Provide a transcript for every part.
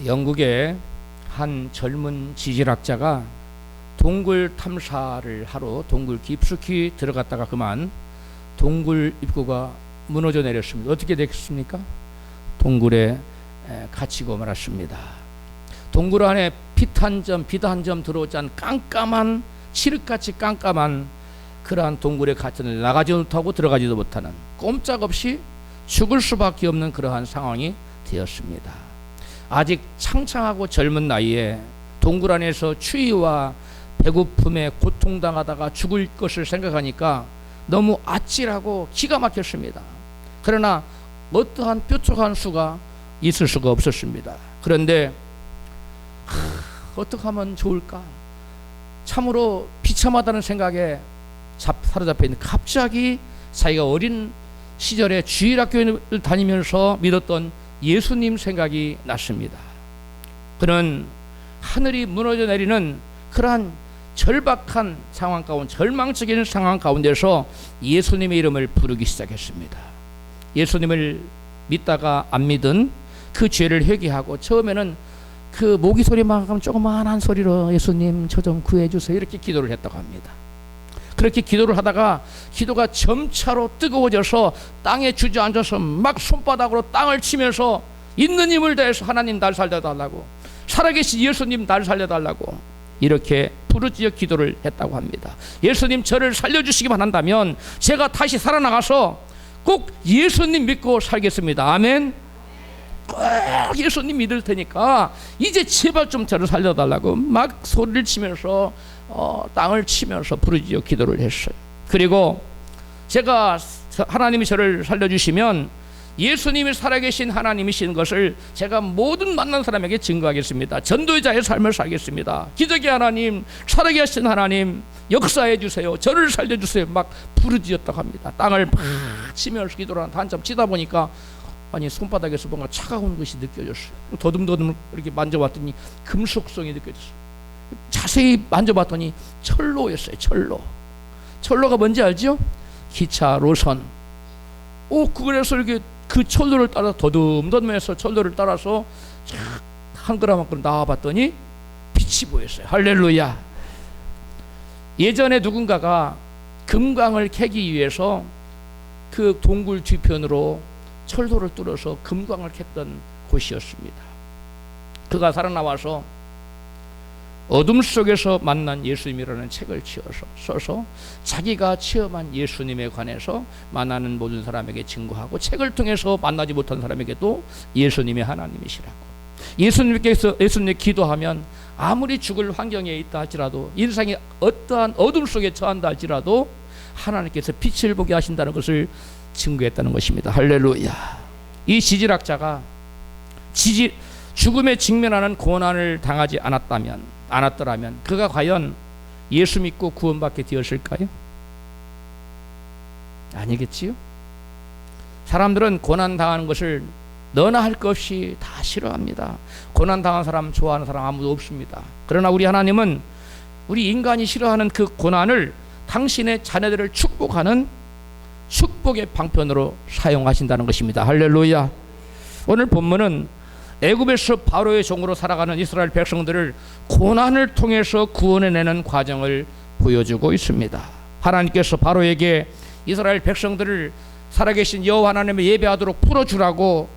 영국의 한 젊은 지질학자가 동굴 탐사를 하러 동굴 깊숙이 들어갔다가 그만 동굴 입구가 무너져 내렸습니다. 어떻게 됐습니까? 동굴에 갇히고 말았습니다. 동굴 안에 빛 한 점 들어오지 않은 깜깜한, 칠흑같이 깜깜한 그러한 동굴에 갇혔는데 나가지도 못하고 들어가지도 못하는, 꼼짝없이 죽을 수밖에 없는 그러한 상황이 되었습니다. 아직 창창하고 젊은 나이에 동굴 안에서 추위와 배고픔에 고통당하다가 죽을 것을 생각하니까 너무 아찔하고 기가 막혔습니다. 그러나 어떠한 뾰족한 수가 있을 수가 없었습니다. 그런데 어떻게 하면 좋을까? 참으로 비참하다는 생각에 사로잡혀 있는, 갑자기 자기가 어린 시절에 주일학교를 다니면서 믿었던 예수님 생각이 났습니다. 그는 하늘이 무너져 내리는 그러한 절박한 상황 가운데, 절망적인 상황 가운데서 예수님의 이름을 부르기 시작했습니다. 예수님을 믿다가 안 믿은 그 죄를 회개하고, 처음에는 그 모기 소리만큼 조그마한 소리로 예수님 저 좀 구해주세요 이렇게 기도를 했다고 합니다. 그렇게 기도를 하다가 기도가 점차로 뜨거워져서 땅에 주저앉아서 막 손바닥으로 땅을 치면서 있는 힘을 다해서 하나님 날 살려달라고, 살아계신 예수님 날 살려달라고 이렇게 부르짖어 기도를 했다고 합니다. 예수님 저를 살려주시기만 한다면 제가 다시 살아나가서 꼭 예수님 믿고 살겠습니다. 아멘. 꼭 예수님 믿을 테니까 이제 제발 좀 저를 살려달라고 막 소리를 치면서 땅을 치면서 부르짖어 기도를 했어요. 그리고 제가 하나님이 저를 살려주시면 예수님이 살아계신 하나님이신 것을 제가 모든 만난 사람에게 증거하겠습니다. 전도자의 삶을 살겠습니다. 기적의 하나님, 살아계신 하나님 역사해 주세요. 저를 살려주세요. 막 부르짖었다고 합니다. 땅을 막 치면서 기도를 한참 치다 보니까 아니 손바닥에서 뭔가 차가운 것이 느껴졌어요. 더듬더듬 이렇게 만져봤더니 금속성이 느껴졌어요. 자세히 만져봤더니 철로였어요. 철로가 뭔지 알죠? 기차 노선. 그래서 이렇게 그 철로를 따라 더듬더듬해서 철로를 따라서 한 걸음 한 걸음 나와봤더니 빛이 보였어요. 할렐루야. 예전에 누군가가 금광을 캐기 위해서 그 동굴 뒤편으로 철도를 뚫어서 금광을 캤던 곳이었습니다. 그가 살아나와서 어둠 속에서 만난 예수님이라는 책을 써서 자기가 체험한 예수님에 관해서 만나는 모든 사람에게 증거하고, 책을 통해서 만나지 못한 사람에게도 예수님이 하나님이시라고, 예수님께 기도하면 아무리 죽을 환경에 있다 할지라도, 인생이 어떠한 어둠 속에 처한다 할지라도 하나님께서 빛을 보게 하신다는 것을 증거했다는 것입니다. 할렐루야. 이 지질학자가 죽음에 직면하는 고난을 당하지 않았더라면 그가 과연 예수 믿고 구원받게 되었을까요? 아니겠지요. 사람들은 고난 당하는 것을 너나 할 것 없이 다 싫어합니다. 고난 당한 사람 좋아하는 사람 아무도 없습니다. 그러나 우리 하나님은 우리 인간이 싫어하는 그 고난을 당신의 자녀들을 축복하는 축복의 방편으로 사용하신다는 것입니다. 할렐루야. 오늘 본문은 애굽에서 바로의 종으로 살아가는 이스라엘 백성들을 고난을 통해서 구원해내는 과정을 보여주고 있습니다. 하나님께서 바로에게 이스라엘 백성들을 살아계신 여호와 하나님을 예배하도록 풀어주라고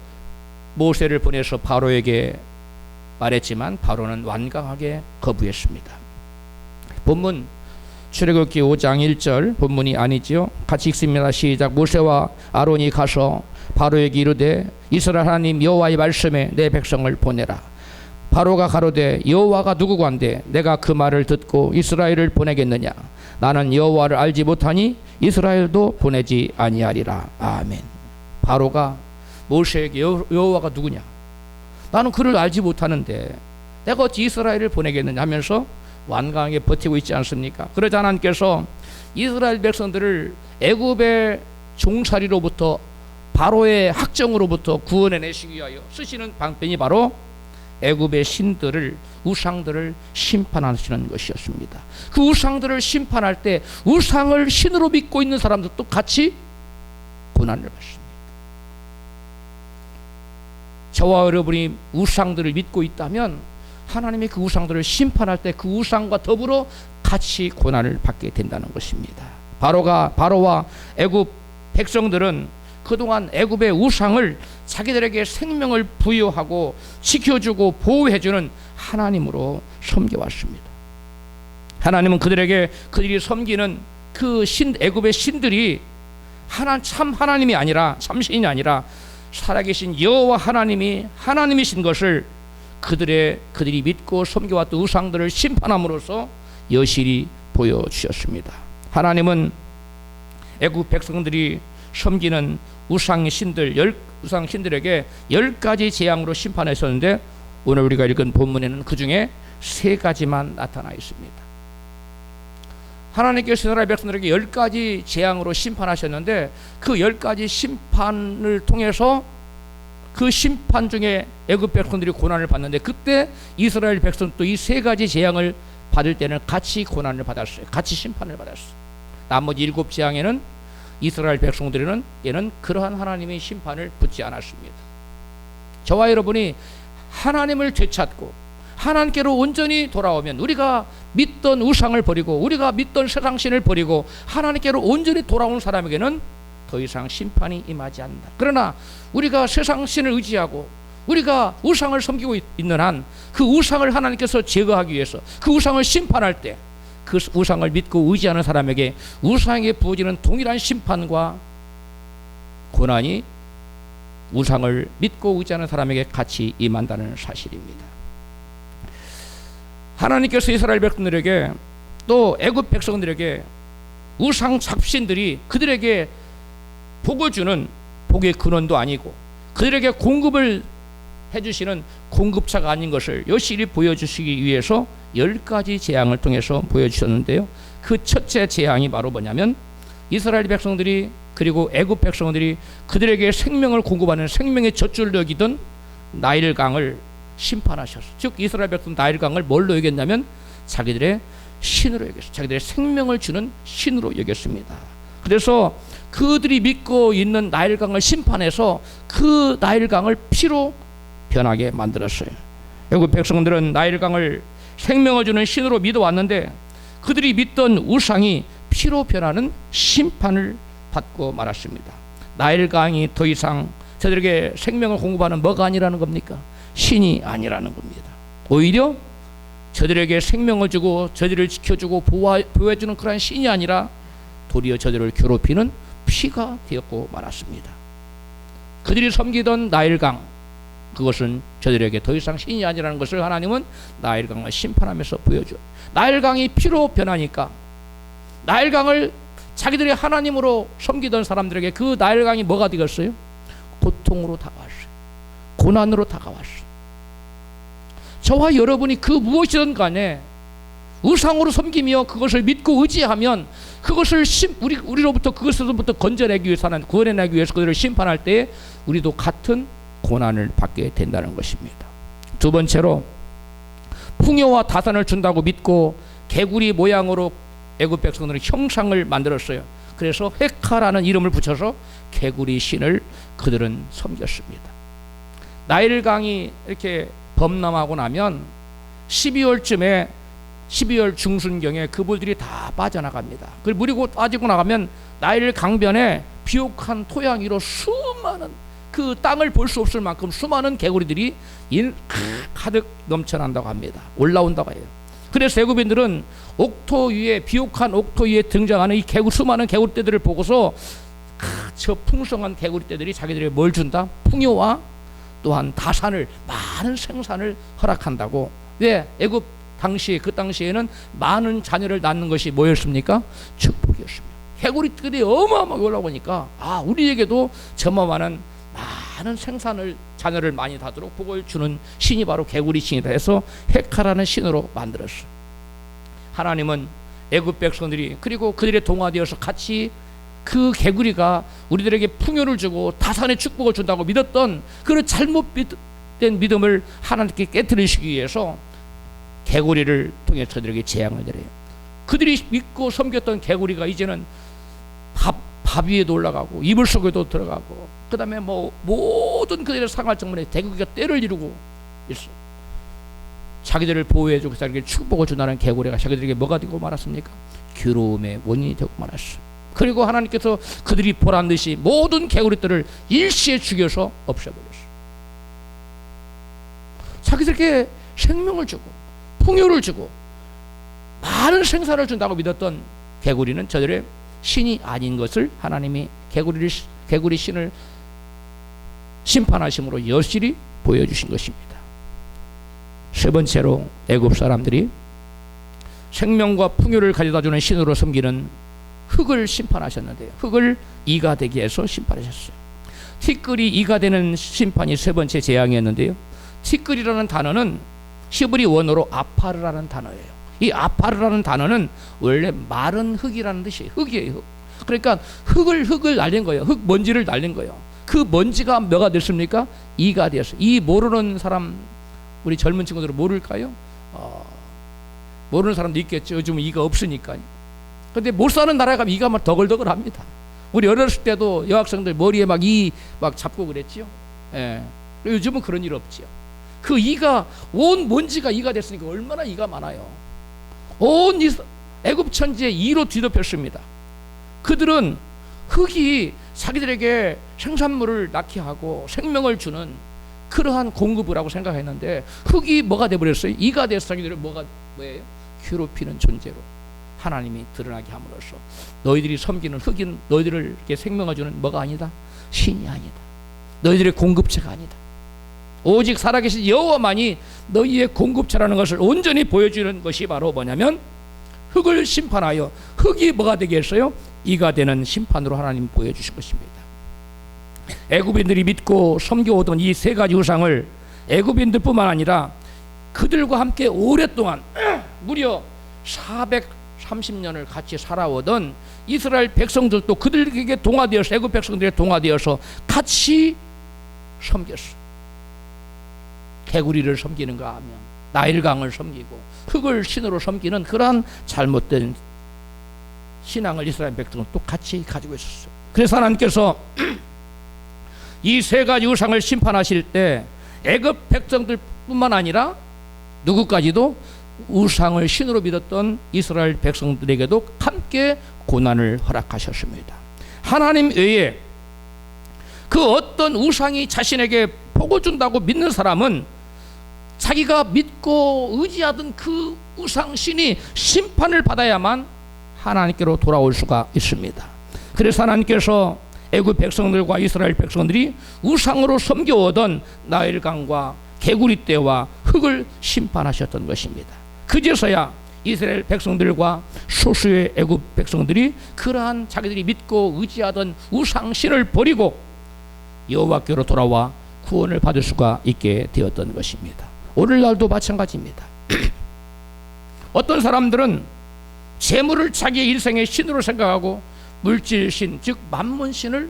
모세를 보내서 바로에게 말했지만 바로는 완강하게 거부했습니다. 본문 출애굽기 5장 1절 본문이 아니지요. 같이 읽습니다. 시작. 모세와 아론이 가서 바로에게 이르되 이스라엘 하나님 여호와의 말씀에 내 백성을 보내라. 바로가 가로되 여호와가 누구고 한데 내가 그 말을 듣고 이스라엘을 보내겠느냐. 나는 여호와를 알지 못하니 이스라엘도 보내지 아니하리라. 아멘. 바로가 모세에게 여호와가 누구냐, 나는 그를 알지 못하는데 내가 어찌 이스라엘을 보내겠느냐 하면서 완강하게 버티고 있지 않습니까? 그러자 하나님께서 이스라엘 백성들을 애굽의 종살이로부터, 바로의 학정으로부터 구원해내시기 위하여 쓰시는 방편이 바로 애굽의 신들을, 우상들을 심판하시는 것이었습니다. 그 우상들을 심판할 때 우상을 신으로 믿고 있는 사람들도 같이 고난을 받습니다. 저와 여러분이 우상들을 믿고 있다면 하나님이 그 우상들을 심판할 때 그 우상과 더불어 같이 고난을 받게 된다는 것입니다. 바로와 애굽 백성들은 그동안 애굽의 우상을 자기들에게 생명을 부여하고 지켜주고 보호해주는 하나님으로 섬겨왔습니다. 하나님은 그들이 섬기는 그 애굽의 신들이 참 하나님이 아니라, 참신이 아니라 살아계신 여호와 하나님이신 것을 그들이 믿고 섬겨왔던 우상들을 심판함으로써 여실히 보여주셨습니다. 하나님은 애굽 백성들이 섬기는 우상 신들에게 10가지 재앙으로 심판하셨는데, 오늘 우리가 읽은 본문에는 그 중에 3가지만 나타나 있습니다. 하나님께서 이스라엘 백성들에게 10가지 재앙으로 심판하셨는데, 그 10가지 심판을 통해서 그 심판 중에 애굽 백성들이 고난을 받는데, 그때 이스라엘 백성도 이 3가지 재앙을 받을 때는 같이 고난을 받았어요. 같이 심판을 받았어요. 나머지 7재앙에는 이스라엘 백성들에는 그러한 하나님의 심판을 붙지 않았습니다. 저와 여러분이 하나님을 되찾고 하나님께로 온전히 돌아오면, 우리가 믿던 우상을 버리고 우리가 믿던 세상신을 버리고 하나님께로 온전히 돌아온 사람에게는 더 이상 심판이 임하지 않는다. 그러나 우리가 세상신을 의지하고 우리가 우상을 섬기고 있는 한, 그 우상을 하나님께서 제거하기 위해서 그 우상을 심판할 때 그 우상을 믿고 의지하는 사람에게 우상에 부어지는 동일한 심판과 고난이 우상을 믿고 의지하는 사람에게 같이 임한다는 사실입니다. 하나님께서 이스라엘 백성들에게 또 애굽 백성들에게 우상 잡신들이 그들에게 복을 주는 복의 근원도 아니고 그들에게 공급을 해주시는 공급차가 아닌 것을 여실히 보여주시기 위해서 10가지 재앙을 통해서 보여주셨는데요, 그 첫째 재앙이 바로 뭐냐면, 이스라엘 백성들이 그리고 애굽 백성들이 그들에게 생명을 공급하는 생명의 젖줄로 여기던 나일강을 심판하셨어요. 즉 이스라엘 백성 나일강을 뭘로 여겼냐면 자기들의 신으로 여겼어요. 자기들의 생명을 주는 신으로 여겼습니다. 그래서 그들이 믿고 있는 나일강을 심판해서 그 나일강을 피로 변하게 만들었어요. 애굽 백성들은 나일강을 생명을 주는 신으로 믿어왔는데, 그들이 믿던 우상이 피로 변하는 심판을 받고 말았습니다. 나일강이 더 이상 저들에게 생명을 공급하는 뭐가 아니라는 겁니까? 신이 아니라는 겁니다. 오히려 저들에게 생명을 주고 저들을 지켜주고 보호해주는 그러한 신이 아니라 도리어 저들을 괴롭히는 피가 되었고 말았습니다. 그들이 섬기던 나일강, 그것은 저들에게 더 이상 신이 아니라는 것을 하나님은 나일강을 심판하면서 보여줘요. 나일강이 피로 변하니까, 나일강을 자기들이 하나님으로 섬기던 사람들에게 그 나일강이 뭐가 되었어요? 고통으로 다가왔어요. 고난으로 다가왔어요. 저와 여러분이 그 무엇이든 간에 우상으로 섬기며 그것을 믿고 의지하면, 그것을 우리로부터 그것으로부터 건져내기 위해서, 구원해내기 위해서 그들을 심판할 때 우리도 같은 고난을 받게 된다는 것입니다. 두 번째로, 풍요와 다산을 준다고 믿고 개구리 모양으로 애굽 백성들은 형상을 만들었어요. 그래서 헤카라는 이름을 붙여서 개구리 신을 그들은 섬겼습니다. 나일강이 이렇게 범람하고 나면 12월 중순경에 그물들이 다 빠져나갑니다. 그 물이 곧 빠지고 나가면 나일 강변에 비옥한 토양 위로 수많은, 그 땅을 볼 수 없을 만큼 수많은 개구리들이 가득 넘쳐난다고 합니다. 올라온다고 해요. 그래서 애굽인들은 비옥한 옥토 위에 등장하는 이 수많은 개구리떼들을 보고서 저 풍성한 개구리떼들이 자기들에게 뭘 준다? 풍요와 또한 다산을, 많은 생산을 허락한다고. 왜? 애굽 그 당시에는 많은 자녀를 낳는 것이 뭐였습니까? 축복이었습니다. 개구리들이 어마어마하게 올라오니까 우리에게도 저만한 많은 자녀를 많이 낳도록 복을 주는 신이 바로 개구리 신이다 해서 헤카라는 신으로 만들었어요. 하나님은 애굽 백성들이 그리고 그들의 동화되어서 같이 그 개구리가 우리들에게 풍요를 주고 다산의 축복을 준다고 믿었던 그런 잘못된 믿음을 하나님께 깨뜨리시기 위해서 개구리를 통해 저들에게 재앙을 내려요. 그들이 믿고 섬겼던 개구리가 이제는 밥 위에도 올라가고 이불 속에도 들어가고, 그 다음에 모든 모든 그들의 상할 정문에 대국이가 때를 이루고 있어. 자기들을 보호해주고 자기에게 축복을 준다는 개구리가 자기들에게 뭐가 되고 말았습니까? 괴로움의 원인이 되고 말았어. 그리고 하나님께서 그들이 보란 듯이 모든 개구리들을 일시에 죽여서 없애버렸어. 자기들에게 생명을 주고 풍요를 주고 많은 생사를 준다고 믿었던 개구리는 저들의 신이 아닌 것을 하나님이 개구리 신을 심판하심으로 여실히 보여주신 것입니다. 세 번째로 애굽 사람들이 생명과 풍요를 가져다주는 신으로 섬기는 흙을 심판하셨는데요. 흙을 이가 되게 해서 심판하셨어요. 티끌이 이가 되는 심판이 세 번째 재앙이었는데요. 티끌이라는 단어는 히브리 원어로 아파르라는 단어예요. 이 아파르라는 단어는 원래 마른 흙이라는 뜻이에요. 흙이에요. 흙. 그러니까 흙을 날린 거예요. 흙 먼지를 날린 거예요. 그 먼지가 뭐가 됐습니까? 이가 되었어요. 이 모르는 사람, 우리 젊은 친구들은 모를까요? 모르는 사람도 있겠죠. 요즘 이가 없으니까요. 근데 못 사는 나라에 가면 이가 막 더글더글합니다. 우리 어렸을 때도 여학생들 머리에 막 이 막 잡고 그랬죠. 예. 요즘은 그런 일 없지요. 그 이가 온 먼지가 이가 됐으니까 얼마나 이가 많아요. 온 애굽 천지에 이로 뒤덮였습니다. 그들은 흙이 자기들에게 생산물을 낳게 하고 생명을 주는 그러한 공급이라고 생각했는데 흙이 뭐가 돼버렸어요? 이가 돼서 자기들을 뭐예요? 괴롭히는 존재로 하나님이 드러나게 함으로써 너희들이 섬기는 흙인 너희들을 이렇게 생명을 주는 뭐가 아니다? 신이 아니다. 너희들의 공급체가 아니다. 오직 살아계신 여호와만이 너희의 공급체라는 것을 온전히 보여주는 것이 바로 뭐냐면 흙을 심판하여 흙이 뭐가 되게 했어요? 이가 되는 심판으로 하나님 보여주신 것입니다. 애굽인들이 믿고 섬겨오던 이 세 가지 우상을 애굽인들뿐만 아니라 그들과 함께 오랫동안 무려 430년을 같이 살아오던 이스라엘 백성들도 그들에게 동화되어서 애굽 백성들에 동화되어서 같이 섬겼어. 개구리를 섬기는가 하면 나일강을 섬기고 흙을 신으로 섬기는 그러한 잘못된 신앙을 이스라엘 백성은 또 같이 가지고 있었어요. 그래서 하나님께서 이 세 가지 우상을 심판하실 때 애굽 백성들뿐만 아니라 누구까지도 우상을 신으로 믿었던 이스라엘 백성들에게도 함께 고난을 허락하셨습니다. 하나님 외에 그 어떤 우상이 자신에게 복을 준다고 믿는 사람은 자기가 믿고 의지하던 그 우상신이 심판을 받아야만 하나님께로 돌아올 수가 있습니다. 그래서 하나님께서 애굽 백성들과 이스라엘 백성들이 우상으로 섬겨오던 나일강과 개구리떼와 흙을 심판하셨던 것입니다. 그제서야 이스라엘 백성들과 소수의 애굽 백성들이 그러한 자기들이 믿고 의지하던 우상신을 버리고 여호와께로 돌아와 구원을 받을 수가 있게 되었던 것입니다. 오늘날도 마찬가지입니다. 어떤 사람들은 재물을 자기의 일생의 신으로 생각하고 물질신, 즉 만문신을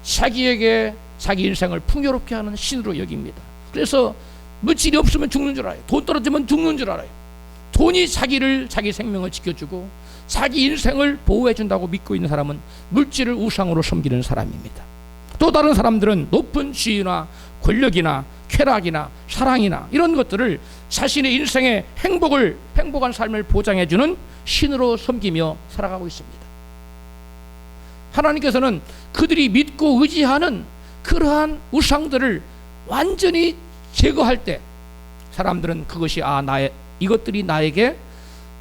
자기에게 자기 인생을 풍요롭게 하는 신으로 여깁니다. 그래서 물질이 없으면 죽는 줄 알아요. 돈 떨어지면 죽는 줄 알아요. 돈이 자기 생명을 지켜주고 자기 인생을 보호해준다고 믿고 있는 사람은 물질을 우상으로 섬기는 사람입니다. 또 다른 사람들은 높은 지위나 권력이나 쾌락이나 사랑이나 이런 것들을 자신의 인생의 행복한 삶을 보장해주는 신으로 섬기며 살아가고 있습니다. 하나님께서는 그들이 믿고 의지하는 그러한 우상들을 완전히 제거할 때 사람들은 그것이 이것들이 나에게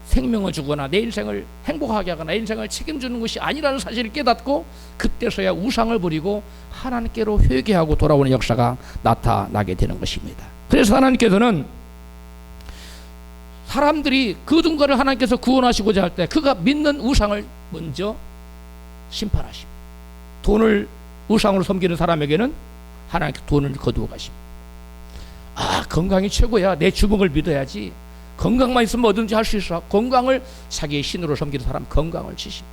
생명을 주거나 내 인생을 행복하게 하거나 내 인생을 책임지는 것이 아니라는 사실을 깨닫고 그때서야 우상을 버리고 하나님께로 회개하고 돌아오는 역사가 나타나게 되는 것입니다. 그래서 하나님께서는 사람들이 그 누군가를 하나님께서 구원하시고자 할 때 그가 믿는 우상을 먼저 심판하십니다. 돈을 우상으로 섬기는 사람에게는 하나님께 돈을 거두어 가십니다. 건강이 최고야. 내 주먹을 믿어야지. 건강만 있으면 뭐든지 할 수 있어. 건강을 자기의 신으로 섬기는 사람 건강을 치십니다.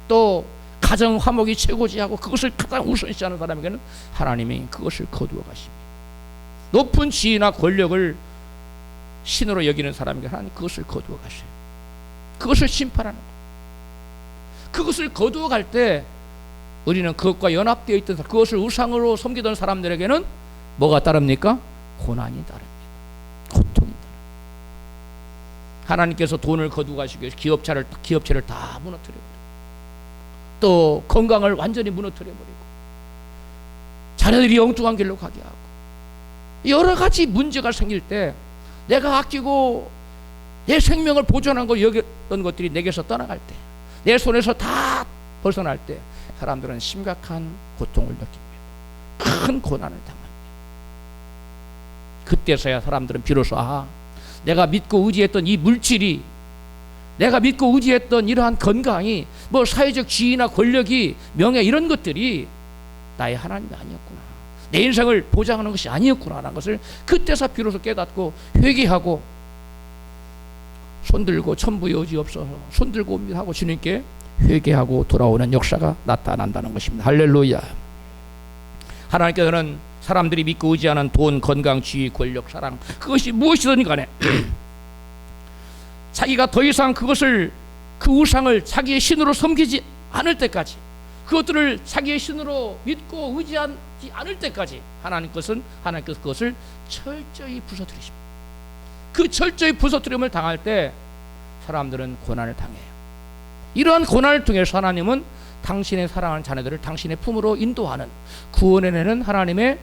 또 가정 화목이 최고지 하고 그것을 가장 우선시하는 사람에게는 하나님이 그것을 거두어 가십니다. 높은 지위나 권력을 신으로 여기는 사람에게 하나님 그것을 거두어 가셔요. 그것을 심판하는 거예요. 그것을 거두어 갈 때 우리는 그것과 연합되어 있던 그것을 우상으로 섬기던 사람들에게는 뭐가 따릅니까? 고난이 따릅니다. 고통이 따릅니다. 하나님께서 돈을 거두가시기 위해서 기업체를 다 무너뜨려버리고, 또 건강을 완전히 무너뜨려버리고, 자녀들이 엉뚱한 길로 가게 하고, 여러 가지 문제가 생길 때 내가 아끼고 내 생명을 보존한 걸 여겼던 것들이 내게서 떠나갈 때, 내 손에서 다 벗어날 때 사람들은 심각한 고통을 느낍니다. 큰 고난을 당합니다. 그때서야 사람들은 비로소 내가 믿고 의지했던 이 물질이, 내가 믿고 의지했던 이러한 건강이, 뭐 사회적 지위나 권력이, 명예, 이런 것들이 나의 하나님이 아니었구나, 내 인생을 보장하는 것이 아니었구나라는 것을 그때서 비로소 깨닫고 회개하고, 손들고 천부여지옵소서, 손들고 옵니다 하고 주님께 회개하고 돌아오는 역사가 나타난다는 것입니다. 할렐루야. 하나님께서는 사람들이 믿고 의지하는 돈, 건강, 지위, 권력, 사랑, 그것이 무엇이든 간에 자기가 더 이상 그 우상을 자기의 신으로 섬기지 않을 때까지, 그것들을 자기의 신으로 믿고 의지하지 않을 때까지 하나님께서 그것을 철저히 부서뜨리십니다. 그 철저히 부서뜨림을 당할 때 사람들은 고난을 당해요. 이러한 고난을 통해서 하나님은 당신의 사랑하는 자녀들을 당신의 품으로 인도하는, 구원해내는 하나님의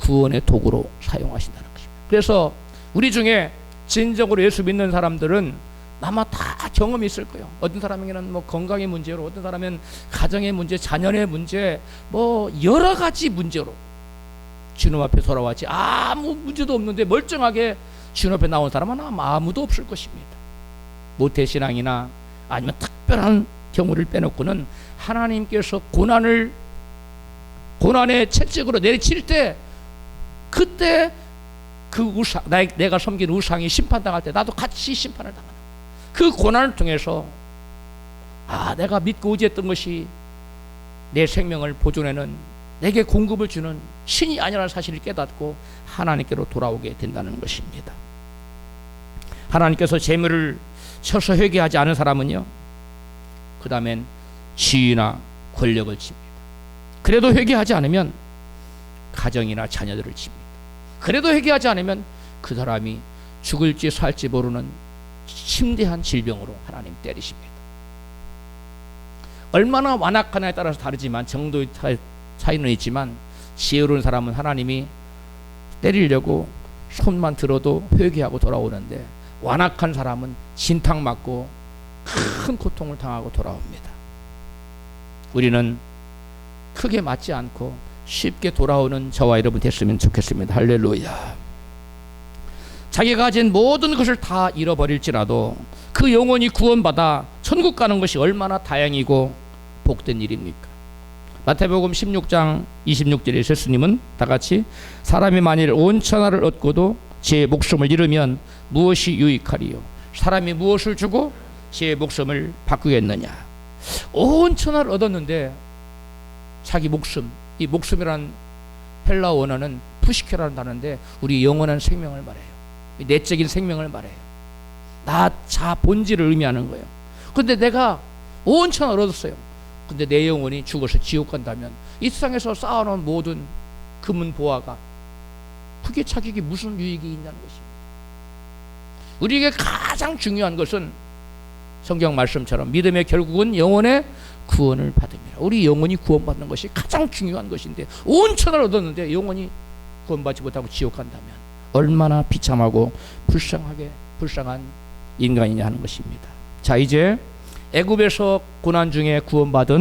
구원의 도구로 사용하신다는 것입니다. 그래서 우리 중에 진정으로 예수 믿는 사람들은 아마 다 경험이 있을 거예요. 어떤 사람에게는 뭐 건강의 문제로, 어떤 사람은 가정의 문제, 자녀의 문제, 뭐 여러 가지 문제로 주님 앞에 돌아왔지 아무 문제도 없는데 멀쩡하게 주님 앞에 나온 사람은 아무도 없을 것입니다. 모태신앙이나 아니면 특별한 경우를 빼놓고는 하나님께서 고난의 채찍으로 내리칠 때, 그때 그 우상, 내가 섬긴 우상이 심판당할 때 나도 같이 심판을 당하는, 그 고난을 통해서 내가 믿고 의지했던 것이 내 생명을 보존하는, 내게 공급을 주는 신이 아니라는 사실을 깨닫고 하나님께로 돌아오게 된다는 것입니다. 하나님께서 재물을 쳐서 회개하지 않은 사람은요, 그 다음엔 지위나 권력을 칩니다. 그래도 회개하지 않으면 가정이나 자녀들을 칩니다. 그래도 회개하지 않으면 그 사람이 죽을지 살지 모르는 심대한 질병으로 하나님 때리십니다. 얼마나 완악하냐에 따라서 다르지만, 정도의 차이는 있지만, 지혜로운 사람은 하나님이 때리려고 손만 들어도 회개하고 돌아오는데, 완악한 사람은 진탕 맞고 큰 고통을 당하고 돌아옵니다. 우리는 크게 맞지 않고 쉽게 돌아오는 저와 여러분 됐으면 좋겠습니다. 할렐루야. 자기가 가진 모든 것을 다 잃어버릴지라도 그 영혼이 구원받아 천국 가는 것이 얼마나 다행이고 복된 일입니까? 마태복음 16장 26절에 예수님은 다같이 사람이 만일 온 천하를 얻고도 제 목숨을 잃으면 무엇이 유익하리요? 사람이 무엇을 주고 제 목숨을 바꾸겠느냐? 온 천하를 얻었는데 자기 목숨, 이 목숨이란 헬라어 원어는 푸시케라는 단어인데 우리 영원한 생명을 말해요. 내적인 생명을 말해요. 나 자 본질을 의미하는 거예요. 근데 내가 온 천하를 얻었어요. 근데 내 영혼이 죽어서 지옥 간다면 이 세상에서 쌓아놓은 모든 금은 보화가 그게 자기에게 무슨 유익이 있냐는 것입니다. 우리에게 가장 중요한 것은 성경 말씀처럼 믿음의 결국은 영혼의 구원을 받습니다. 우리 영혼이 구원받는 것이 가장 중요한 것인데 온 천하를 얻었는데 영혼이 구원받지 못하고 지옥 간다면 얼마나 비참하고 불쌍한 인간이냐 하는 것입니다. 자, 이제 애굽에서 고난 중에 구원받아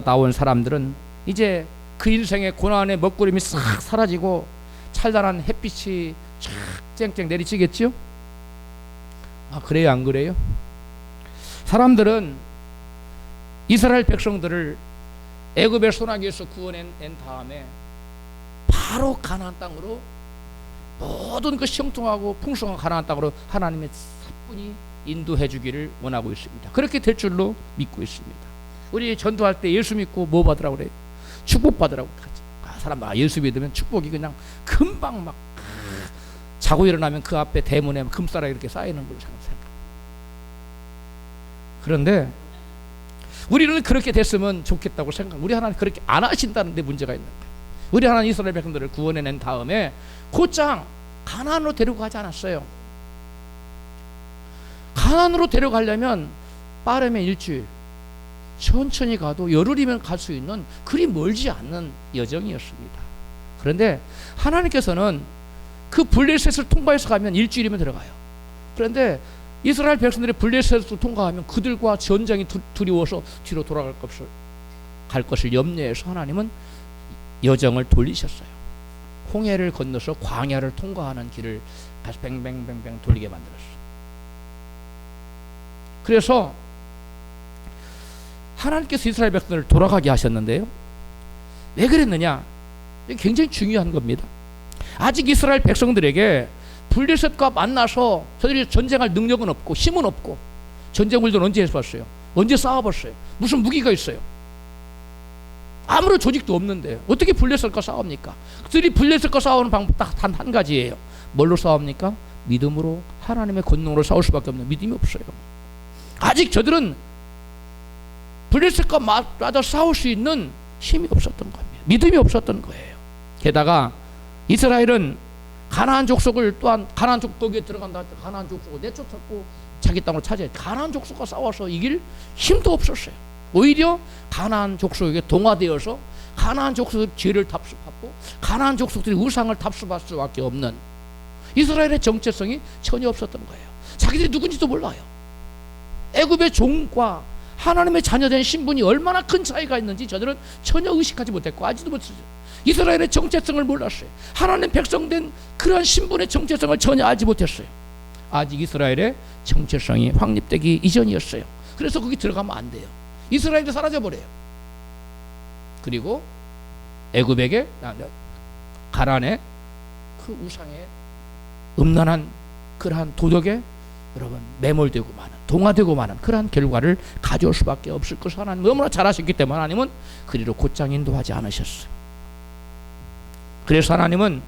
나온 사람들은 이제 그 인생의 고난의 먹구름이 싹 사라지고 찬란한 햇빛이 쫙 쨍쨍 내리치겠죠? 그래요, 안 그래요? 사람들은 이스라엘 백성들을 애굽의 소나기에서 구원낸 다음에 바로 가나안 땅으로, 모든 것이 형통하고 풍성한 가나안 땅으로 하나님의 사뿐히 인도해 주기를 원하고 있습니다. 그렇게 될 줄로 믿고 있습니다. 우리 전도할 때 예수 믿고 뭐 받으라고 그래요? 축복 받으라고 하죠. 사람 예수 믿으면 축복이 그냥 금방 막 자고 일어나면 그 앞에 대문에 금싸라기 이렇게 쌓이는 걸로 생각합니다. 그런데 우리는 그렇게 됐으면 좋겠다고 생각. 우리 하나님 그렇게 안 하신다는 데 문제가 있는 거예요. 우리 하나님 이스라엘 백성들을 구원해낸 다음에 곧장 가나안으로 데려가지 않았어요. 가나안으로 데려가려면 빠르면 일주일, 천천히 가도 열흘이면 갈 수 있는 그리 멀지 않는 여정이었습니다. 그런데 하나님께서는 그 블레셋을 통과해서 가면 일주일이면 들어가요. 그런데 이스라엘 백성들이 블레셋을 통과하면 그들과 전쟁이 두려워서 뒤로 돌아갈 것을 염려해서 하나님은 여정을 돌리셨어요. 홍해를 건너서 광야를 통과하는 길을 다시 뱅뱅뱅뱅 돌리게 만들었어요. 그래서 하나님께서 이스라엘 백성을 돌아가게 하셨는데요. 왜 그랬느냐? 이게 굉장히 중요한 겁니다. 아직 이스라엘 백성들에게 블레셋과 만나서 저들이 전쟁할 능력은 없고 힘은 없고, 전쟁물들은 언제 해봤어요? 언제 싸워봤어요? 무슨 무기가 있어요? 아무런 조직도 없는데 어떻게 블레셋과 싸웁니까? 그들이 블레셋과 싸우는 방법 딱 단 한 가지예요. 뭘로 싸웁니까? 믿음으로, 하나님의 권능으로 싸울 수밖에 없는 믿음이 없어요. 아직 저들은 블레셋과 맞아 싸울 수 있는 힘이 없었던 겁니다. 믿음이 없었던 거예요. 게다가 이스라엘은 가나안 족속을 또한 가나안 족속에 들어간다. 가나안 족속을 내쫓았고 자기 땅으로 차지해. 가나안 족속과 싸워서 이길 힘도 없었어요. 오히려 가나안 족속에게 동화되어서 가나안 족속의 죄를 답습하고 가나안 족속들이 우상을 답습할 수밖에 없는 이스라엘의 정체성이 전혀 없었던 거예요. 자기들이 누군지도 몰라요. 애굽의 종과 하나님의 자녀된 신분이 얼마나 큰 차이가 있는지 저들은 전혀 의식하지 못했고 아직도 못했어요. 이스라엘의 정체성을 몰랐어요. 하나님 백성된 그러한 신분의 정체성을 전혀 알지 못했어요. 아직 이스라엘의 정체성이 확립되기 이전이었어요. 그래서 거기 들어가면 안 돼요. 이스라엘이 사라져버려요. 그리고 애굽에게 가나안의 그 우상의 음란한 그러한 도덕에 여러분 매몰되고 마는, 동화되고 마는 그러한 결과를 가져올 수밖에 없을 것을 하나님 너무나 잘하셨기 때문에 하나님은 그리로 곧장 인도하지 않으셨어요. 그래서 하나님은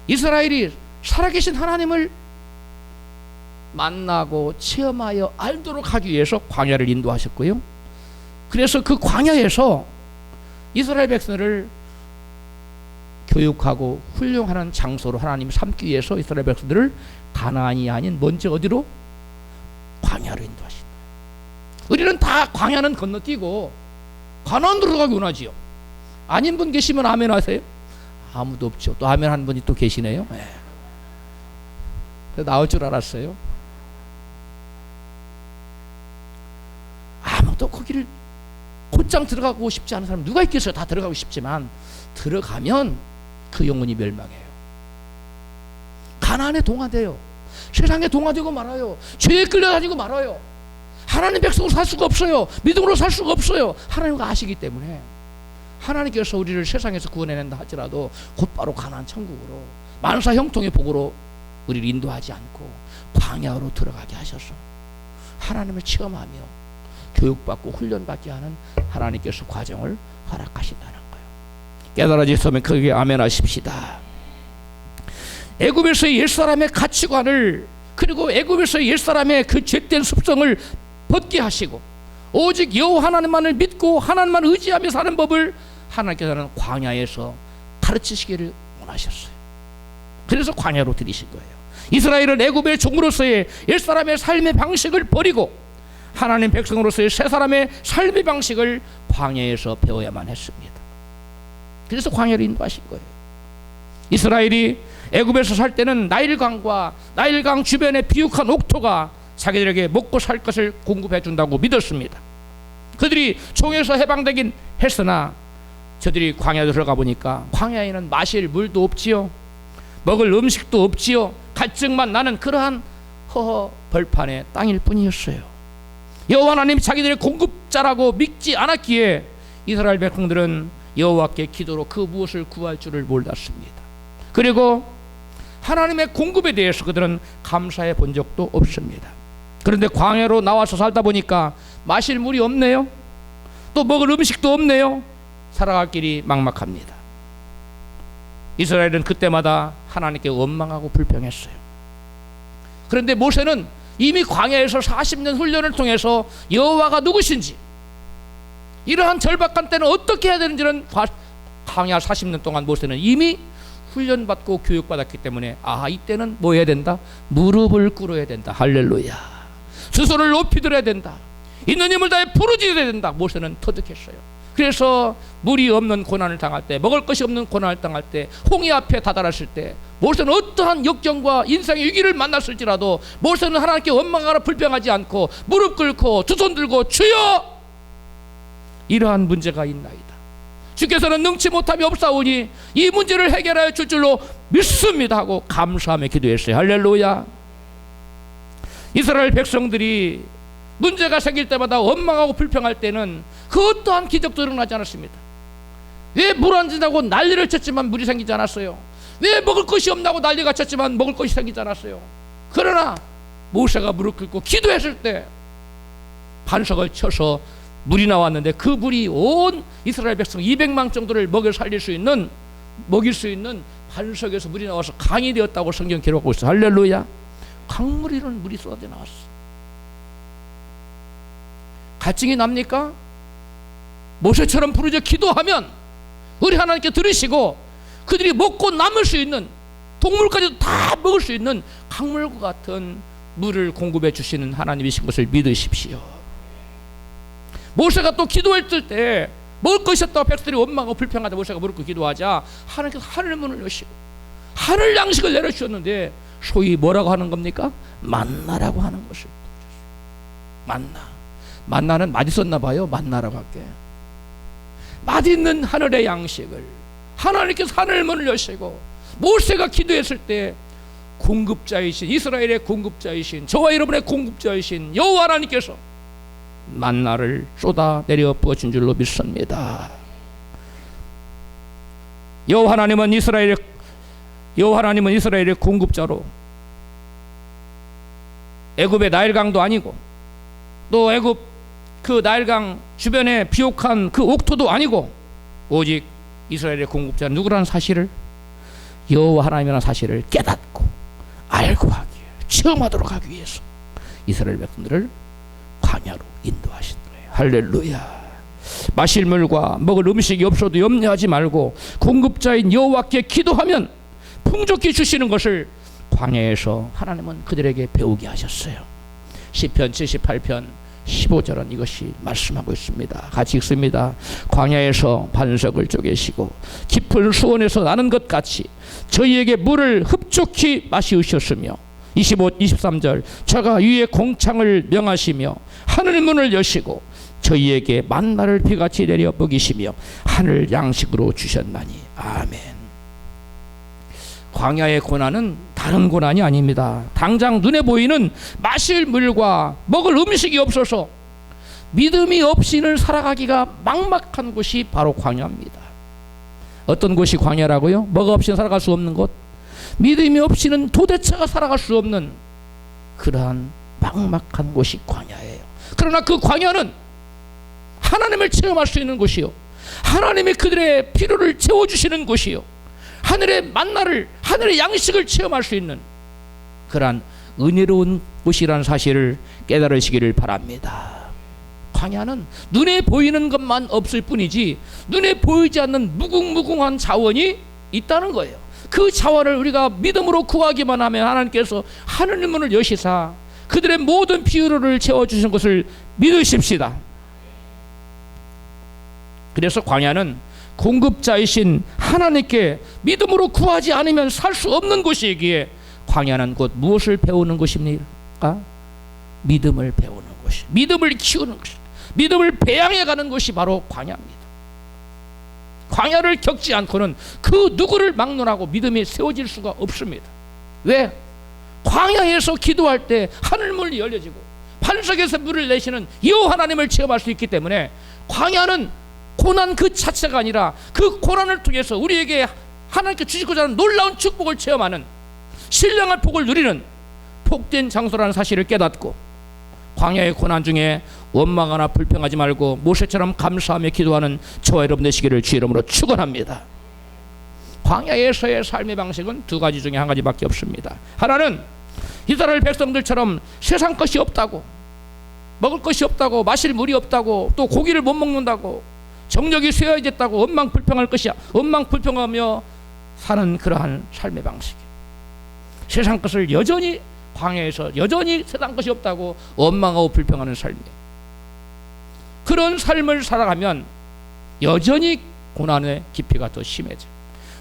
이스라엘이 살아계신 하나님을 만나고 체험하여 알도록 하기 위해서 광야를 인도하셨고요. 그래서 그 광야에서 이스라엘 백성을 교육하고 훈련하는 장소로 하나님이 삼기 위해서 이스라엘 백성들을 가나안이 아닌 먼저 어디로? 광야로 인도하신 거예요. 우리는 다 광야는 건너뛰고 가나안으로 가기 원하지요. 아닌 분 계시면 아멘 하세요. 아무도 없죠. 또 아멘 한 분이 또 계시네요. 나올 줄 알았어요. 아무도 거기를 곧장 들어가고 싶지 않은 사람 누가 있겠어요? 다 들어가고 싶지만 들어가면 그 영혼이 멸망해요. 가나안에 동화돼요. 세상에 동화되고 말아요. 죄에 끌려다니고 말아요. 하나님 백성으로 살 수가 없어요. 믿음으로 살 수가 없어요. 하나님과 아시기 때문에 하나님께서 우리를 세상에서 구원해낸다 할지라도 곧바로 가나안 천국으로 만사 형통의 복으로 우리를 인도하지 않고 광야로 들어가게 하셔서 하나님을 체험하며 교육받고 훈련받게 하는 하나님께서 과정을 허락하신다는 거예요. 깨달아지시면 크게 아멘 하십시다. 애굽에서의 옛사람의 가치관을 그리고 애굽에서의 옛사람의 그 죄된 습성을 벗게 하시고 오직 여호와 하나님만을 믿고 하나님만 의지하며 사는 법을 하나님께서는 광야에서 가르치시기를 원하셨어요. 그래서 광야로 들이신 거예요. 이스라엘은 애굽의 종으로서의 옛사람의 삶의 방식을 버리고 하나님 백성으로서의 새 사람의 삶의 방식을 광야에서 배워야만 했습니다. 그래서 광야로 인도하신 거예요. 이스라엘이 애굽에서 살 때는 나일강과 나일강 주변의 비옥한 옥토가 자기들에게 먹고 살 것을 공급해 준다고 믿었습니다. 그들이 종에서 해방되긴 했으나 저들이 광야에 들어가 보니까 광야에는 마실 물도 없지요, 먹을 음식도 없지요, 갈증만 나는 그러한 허허 벌판의 땅일 뿐이었어요. 여호와 하나님이 자기들의 공급자라고 믿지 않았기에 이스라엘 백성들은 여호와께 기도로 그 무엇을 구할 줄을 몰랐습니다. 그리고 하나님의 공급에 대해서 그들은 감사해 본 적도 없습니다. 그런데 광야로 나와서 살다 보니까 마실 물이 없네요. 또 먹을 음식도 없네요. 살아갈 길이 막막합니다. 이스라엘은 그때마다 하나님께 원망하고 불평했어요. 그런데 모세는 이미 광야에서 40년 훈련을 통해서 여호와가 누구신지, 이러한 절박한 때는 어떻게 해야 되는지는 광야 40년 동안 모세는 이미 훈련받고 교육받았기 때문에 이때는 뭐 해야 된다? 무릎을 꿇어야 된다. 할렐루야. 두 손을 높이 들어야 된다. 있는 힘을 다해 부르짖어야 된다. 모세는 터득했어요. 그래서 물이 없는 고난을 당할 때, 먹을 것이 없는 고난을 당할 때, 홍해 앞에 다다랐을 때 모세는 어떠한 역경과 인생의 위기를 만났을지라도 모세는 하나님께 원망하라 불평하지 않고 무릎 꿇고 두 손 들고 주여, 이러한 문제가 있나이다. 주께서는 능치 못함이 없사오니 이 문제를 해결하여 줄 줄로 믿습니다 하고 감사하며 기도했어요. 할렐루야. 이스라엘 백성들이 문제가 생길 때마다 원망하고 불평할 때는 그 어떠한 기적도 일어나지 않았습니다. 왜 물 안 준다고 난리를 쳤지만 물이 생기지 않았어요. 왜 먹을 것이 없다고 난리가 쳤지만 먹을 것이 생기지 않았어요. 그러나 모세가 무릎 꿇고 기도했을 때 반석을 쳐서 물이 나왔는데, 그 물이 온 이스라엘 백성 200만 정도를 먹여 먹일 수 있는 반석에서 물이 나와서 강이 되었다고 성경 기록하고 있어요. 할렐루야. 강물이라는 물이 쏟아져 나왔어. 갈증이 납니까? 모세처럼 부르짖어 기도하면 우리 하나님께 들으시고 그들이 먹고 남을 수 있는, 동물까지도 다 먹을 수 있는 강물과 같은 물을 공급해 주시는 하나님이신 것을 믿으십시오. 모세가 또 기도했을 때 먹을 것이 없다고 백성들이 원망하고 불평하자 모세가 무릎 꿇고 기도하자 하나님께서 하늘 문을 여시고 하늘 양식을 내려주셨는데, 소위 뭐라고 하는 겁니까? 만나라고 하는 것을. 만나는 맛있었나 봐요. 만나라고 할게. 맛있는 하늘의 양식을 하나님께서 하늘 문을 여시고, 모세가 기도했을 때 공급자이신, 이스라엘의 공급자이신, 저와 여러분의 공급자이신 여호와 하나님께서 만나를 쏟아 내려 부어준 줄로 믿습니다. 여호와 하나님은 이스라엘의 공급자로, 애굽의 나일강도 아니고 또 애굽 그 나일강 주변에 비옥한 그 옥토도 아니고, 오직 이스라엘의 공급자는 누구라는 사실을, 여호와 하나님이라는 사실을 깨닫고 알고 하기 위해, 체험하도록 하기 위해서 이스라엘 백성들을 광야로 인도하신 거예요. 할렐루야. 마실 물과 먹을 음식이 없어도 염려하지 말고 공급자인 여호와께 기도하면 풍족히 주시는 것을 광야에서 하나님은 그들에게 배우게 하셨어요. 시편 78편 15절은 이것이 말씀하고 있습니다. 같이 읽습니다. 광야에서 반석을 쪼개시고 깊은 수원에서 나는 것 같이 저희에게 물을 흡족히 마시우셨으며, 23절 저가 위에 공창을 명하시며 하늘 문을 여시고 저희에게 만나를 비같이 내려 먹이시며 하늘 양식으로 주셨나니. 아멘. 광야의 고난은 다른 고난이 아닙니다. 당장 눈에 보이는 마실 물과 먹을 음식이 없어서 믿음이 없이는 살아가기가 막막한 곳이 바로 광야입니다. 어떤 곳이 광야라고요? 뭐가 없이는 살아갈 수 없는 곳, 믿음이 없이는 도대체가 살아갈 수 없는 그러한 막막한 곳이 광야예요. 그러나 그 광야는 하나님을 체험할 수 있는 곳이요, 하나님이 그들의 필요를 채워주시는 곳이요, 하늘의 만나를, 하늘의 양식을 체험할 수 있는 그러한 은혜로운 곳이라는 사실을 깨달으시기를 바랍니다. 광야는 눈에 보이는 것만 없을 뿐이지 눈에 보이지 않는 무궁무궁한 자원이 있다는 거예요. 그 자원을 우리가 믿음으로 구하기만 하면 하나님께서 하늘 문을 여시사 그들의 모든 필요를 채워주신 것을 믿으십시다. 그래서 광야는 공급자이신 하나님께 믿음으로 구하지 않으면 살 수 없는 곳이기에, 광야는 곧 무엇을 배우는 곳입니까? 믿음을 배우는 곳이, 믿음을 키우는 것이, 믿음을 배양해가는 것이 바로 광야입니다. 광야를 겪지 않고는 그 누구를 막론하고 믿음이 세워질 수가 없습니다. 왜? 광야에서 기도할 때 하늘문이 열려지고 반석에서 물을 내시는 여호와 하나님을 체험할 수 있기 때문에, 광야는 고난 그 자체가 아니라 그 고난을 통해서 우리에게 하나님께 주시고자 하는 놀라운 축복을 체험하는, 신령한 복을 누리는 복된 장소라는 사실을 깨닫고, 광야의 고난 중에 원망하나 불평하지 말고 모세처럼 감사하며 기도하는 저와 여러분 되시기를 주의 이름으로 축원합니다. 광야에서의 삶의 방식은 두 가지 중에 한 가지밖에 없습니다. 하나는 이스라엘 백성들처럼 세상 것이 없다고, 먹을 것이 없다고, 마실 물이 없다고, 또 고기를 못 먹는다고, 정력이 쇠해졌다고 원망불평할 것이야. 원망불평하며 사는 그러한 삶의 방식. 세상 것을 여전히 광야에서 여전히 세상 것이 없다고 원망하고 불평하는 삶이에요. 그런 삶을 살아가면 여전히 고난의 깊이가 더 심해져.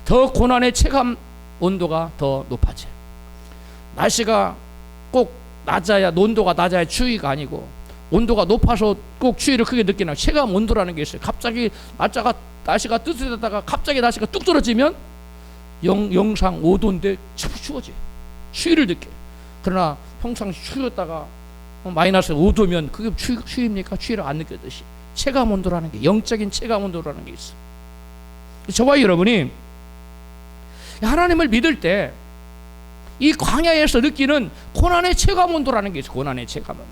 더 고난의 체감 온도가 더 높아져요. 날씨가 꼭 낮아야, 온도가 낮아야 추위가 아니고, 온도가 높아서 꼭 추위를 크게 느끼나 체감 온도라는 게 있어요. 갑자기 날씨가 뜨뜻하다가 갑자기 날씨가 뚝 떨어지면 영상 5도인데 추워져요. 추위를 느껴요. 그러나 평상시 추웠다가 마이너스 5도면 그게 추위입니까? 추위를 안 느끼듯이 체감 온도라는 게, 영적인 체감 온도라는 게 있어요. 저와 여러분이 하나님을 믿을 때 이 광야에서 느끼는 고난의 체감 온도라는 게 있어요. 고난의 체감 온도.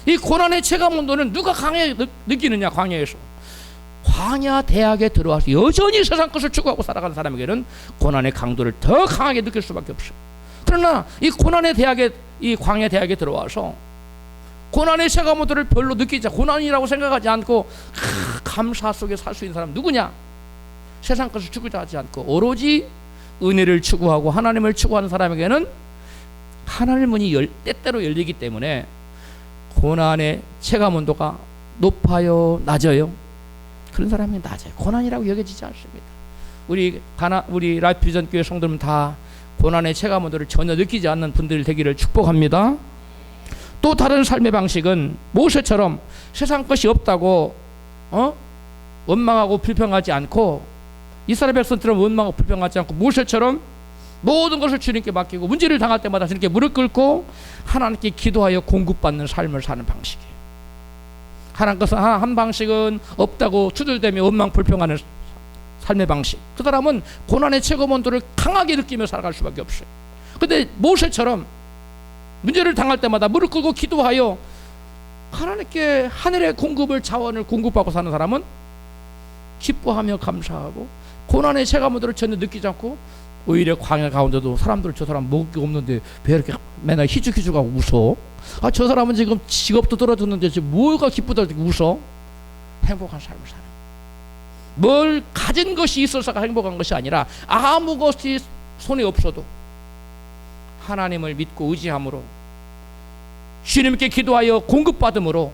이 고난의 체감 온도는 누가 강하게 느끼느냐? 광야에서. 광야 대학에 들어와서 여전히 세상 것을 추구하고 살아가는 사람에게는 고난의 강도를 더 강하게 느낄 수밖에 없어요. 그러나 이 고난의 대학에, 이 광야 대학에 들어와서 고난의 체감 온도를 별로 느끼지, 고난이라고 생각하지 않고 감사 속에 살 수 있는 사람 누구냐? 세상 것을 추구하지 않고 오로지 은혜를 추구하고 하나님을 추구하는 사람에게는 하나님의 문이 때때로 열리기 때문에 고난의 체감 온도가 높아요, 낮아요? 그런 사람이 낮아요. 고난이라고 여겨지지 않습니다. 우리 라이프 비전 교회 성도는 다 고난의 체감 온도를 전혀 느끼지 않는 분들 되기를 축복합니다. 또 다른 삶의 방식은 모세처럼 세상 것이 없다고 원망하고 불평하지 않고, 이스라엘 백성들은 원망하고 불평하지 않고 모세처럼 모든 것을 주님께 맡기고 문제를 당할 때마다 주님께 무릎 꿇고 하나님께 기도하여 공급받는 삶을 사는 방식이에요. 한 방식은 없다고 투덜대며 원망 불평하는 삶의 방식. 그 사람은 고난의 체감 온도를 강하게 느끼며 살아갈 수밖에 없어요. 근데 모세처럼 문제를 당할 때마다 무릎 꿇고 기도하여 하나님께 하늘의 공급을, 자원을 공급받고 사는 사람은 기뻐하며 감사하고 고난의 체감 온도를 전혀 느끼지 않고, 오히려 광야 가운데도 사람들, 저 사람 먹을 게 없는데 왜 이렇게 맨날 희죽희죽하고 웃어? 저 사람은 지금 직업도 떨어졌는데 지금 뭐가 기쁘다 이렇게 웃어? 행복한 삶을 사는, 뭘 가진 것이 있어서가 행복한 것이 아니라 아무것이 손에 없어도 하나님을 믿고 의지함으로 주님께 기도하여 공급받음으로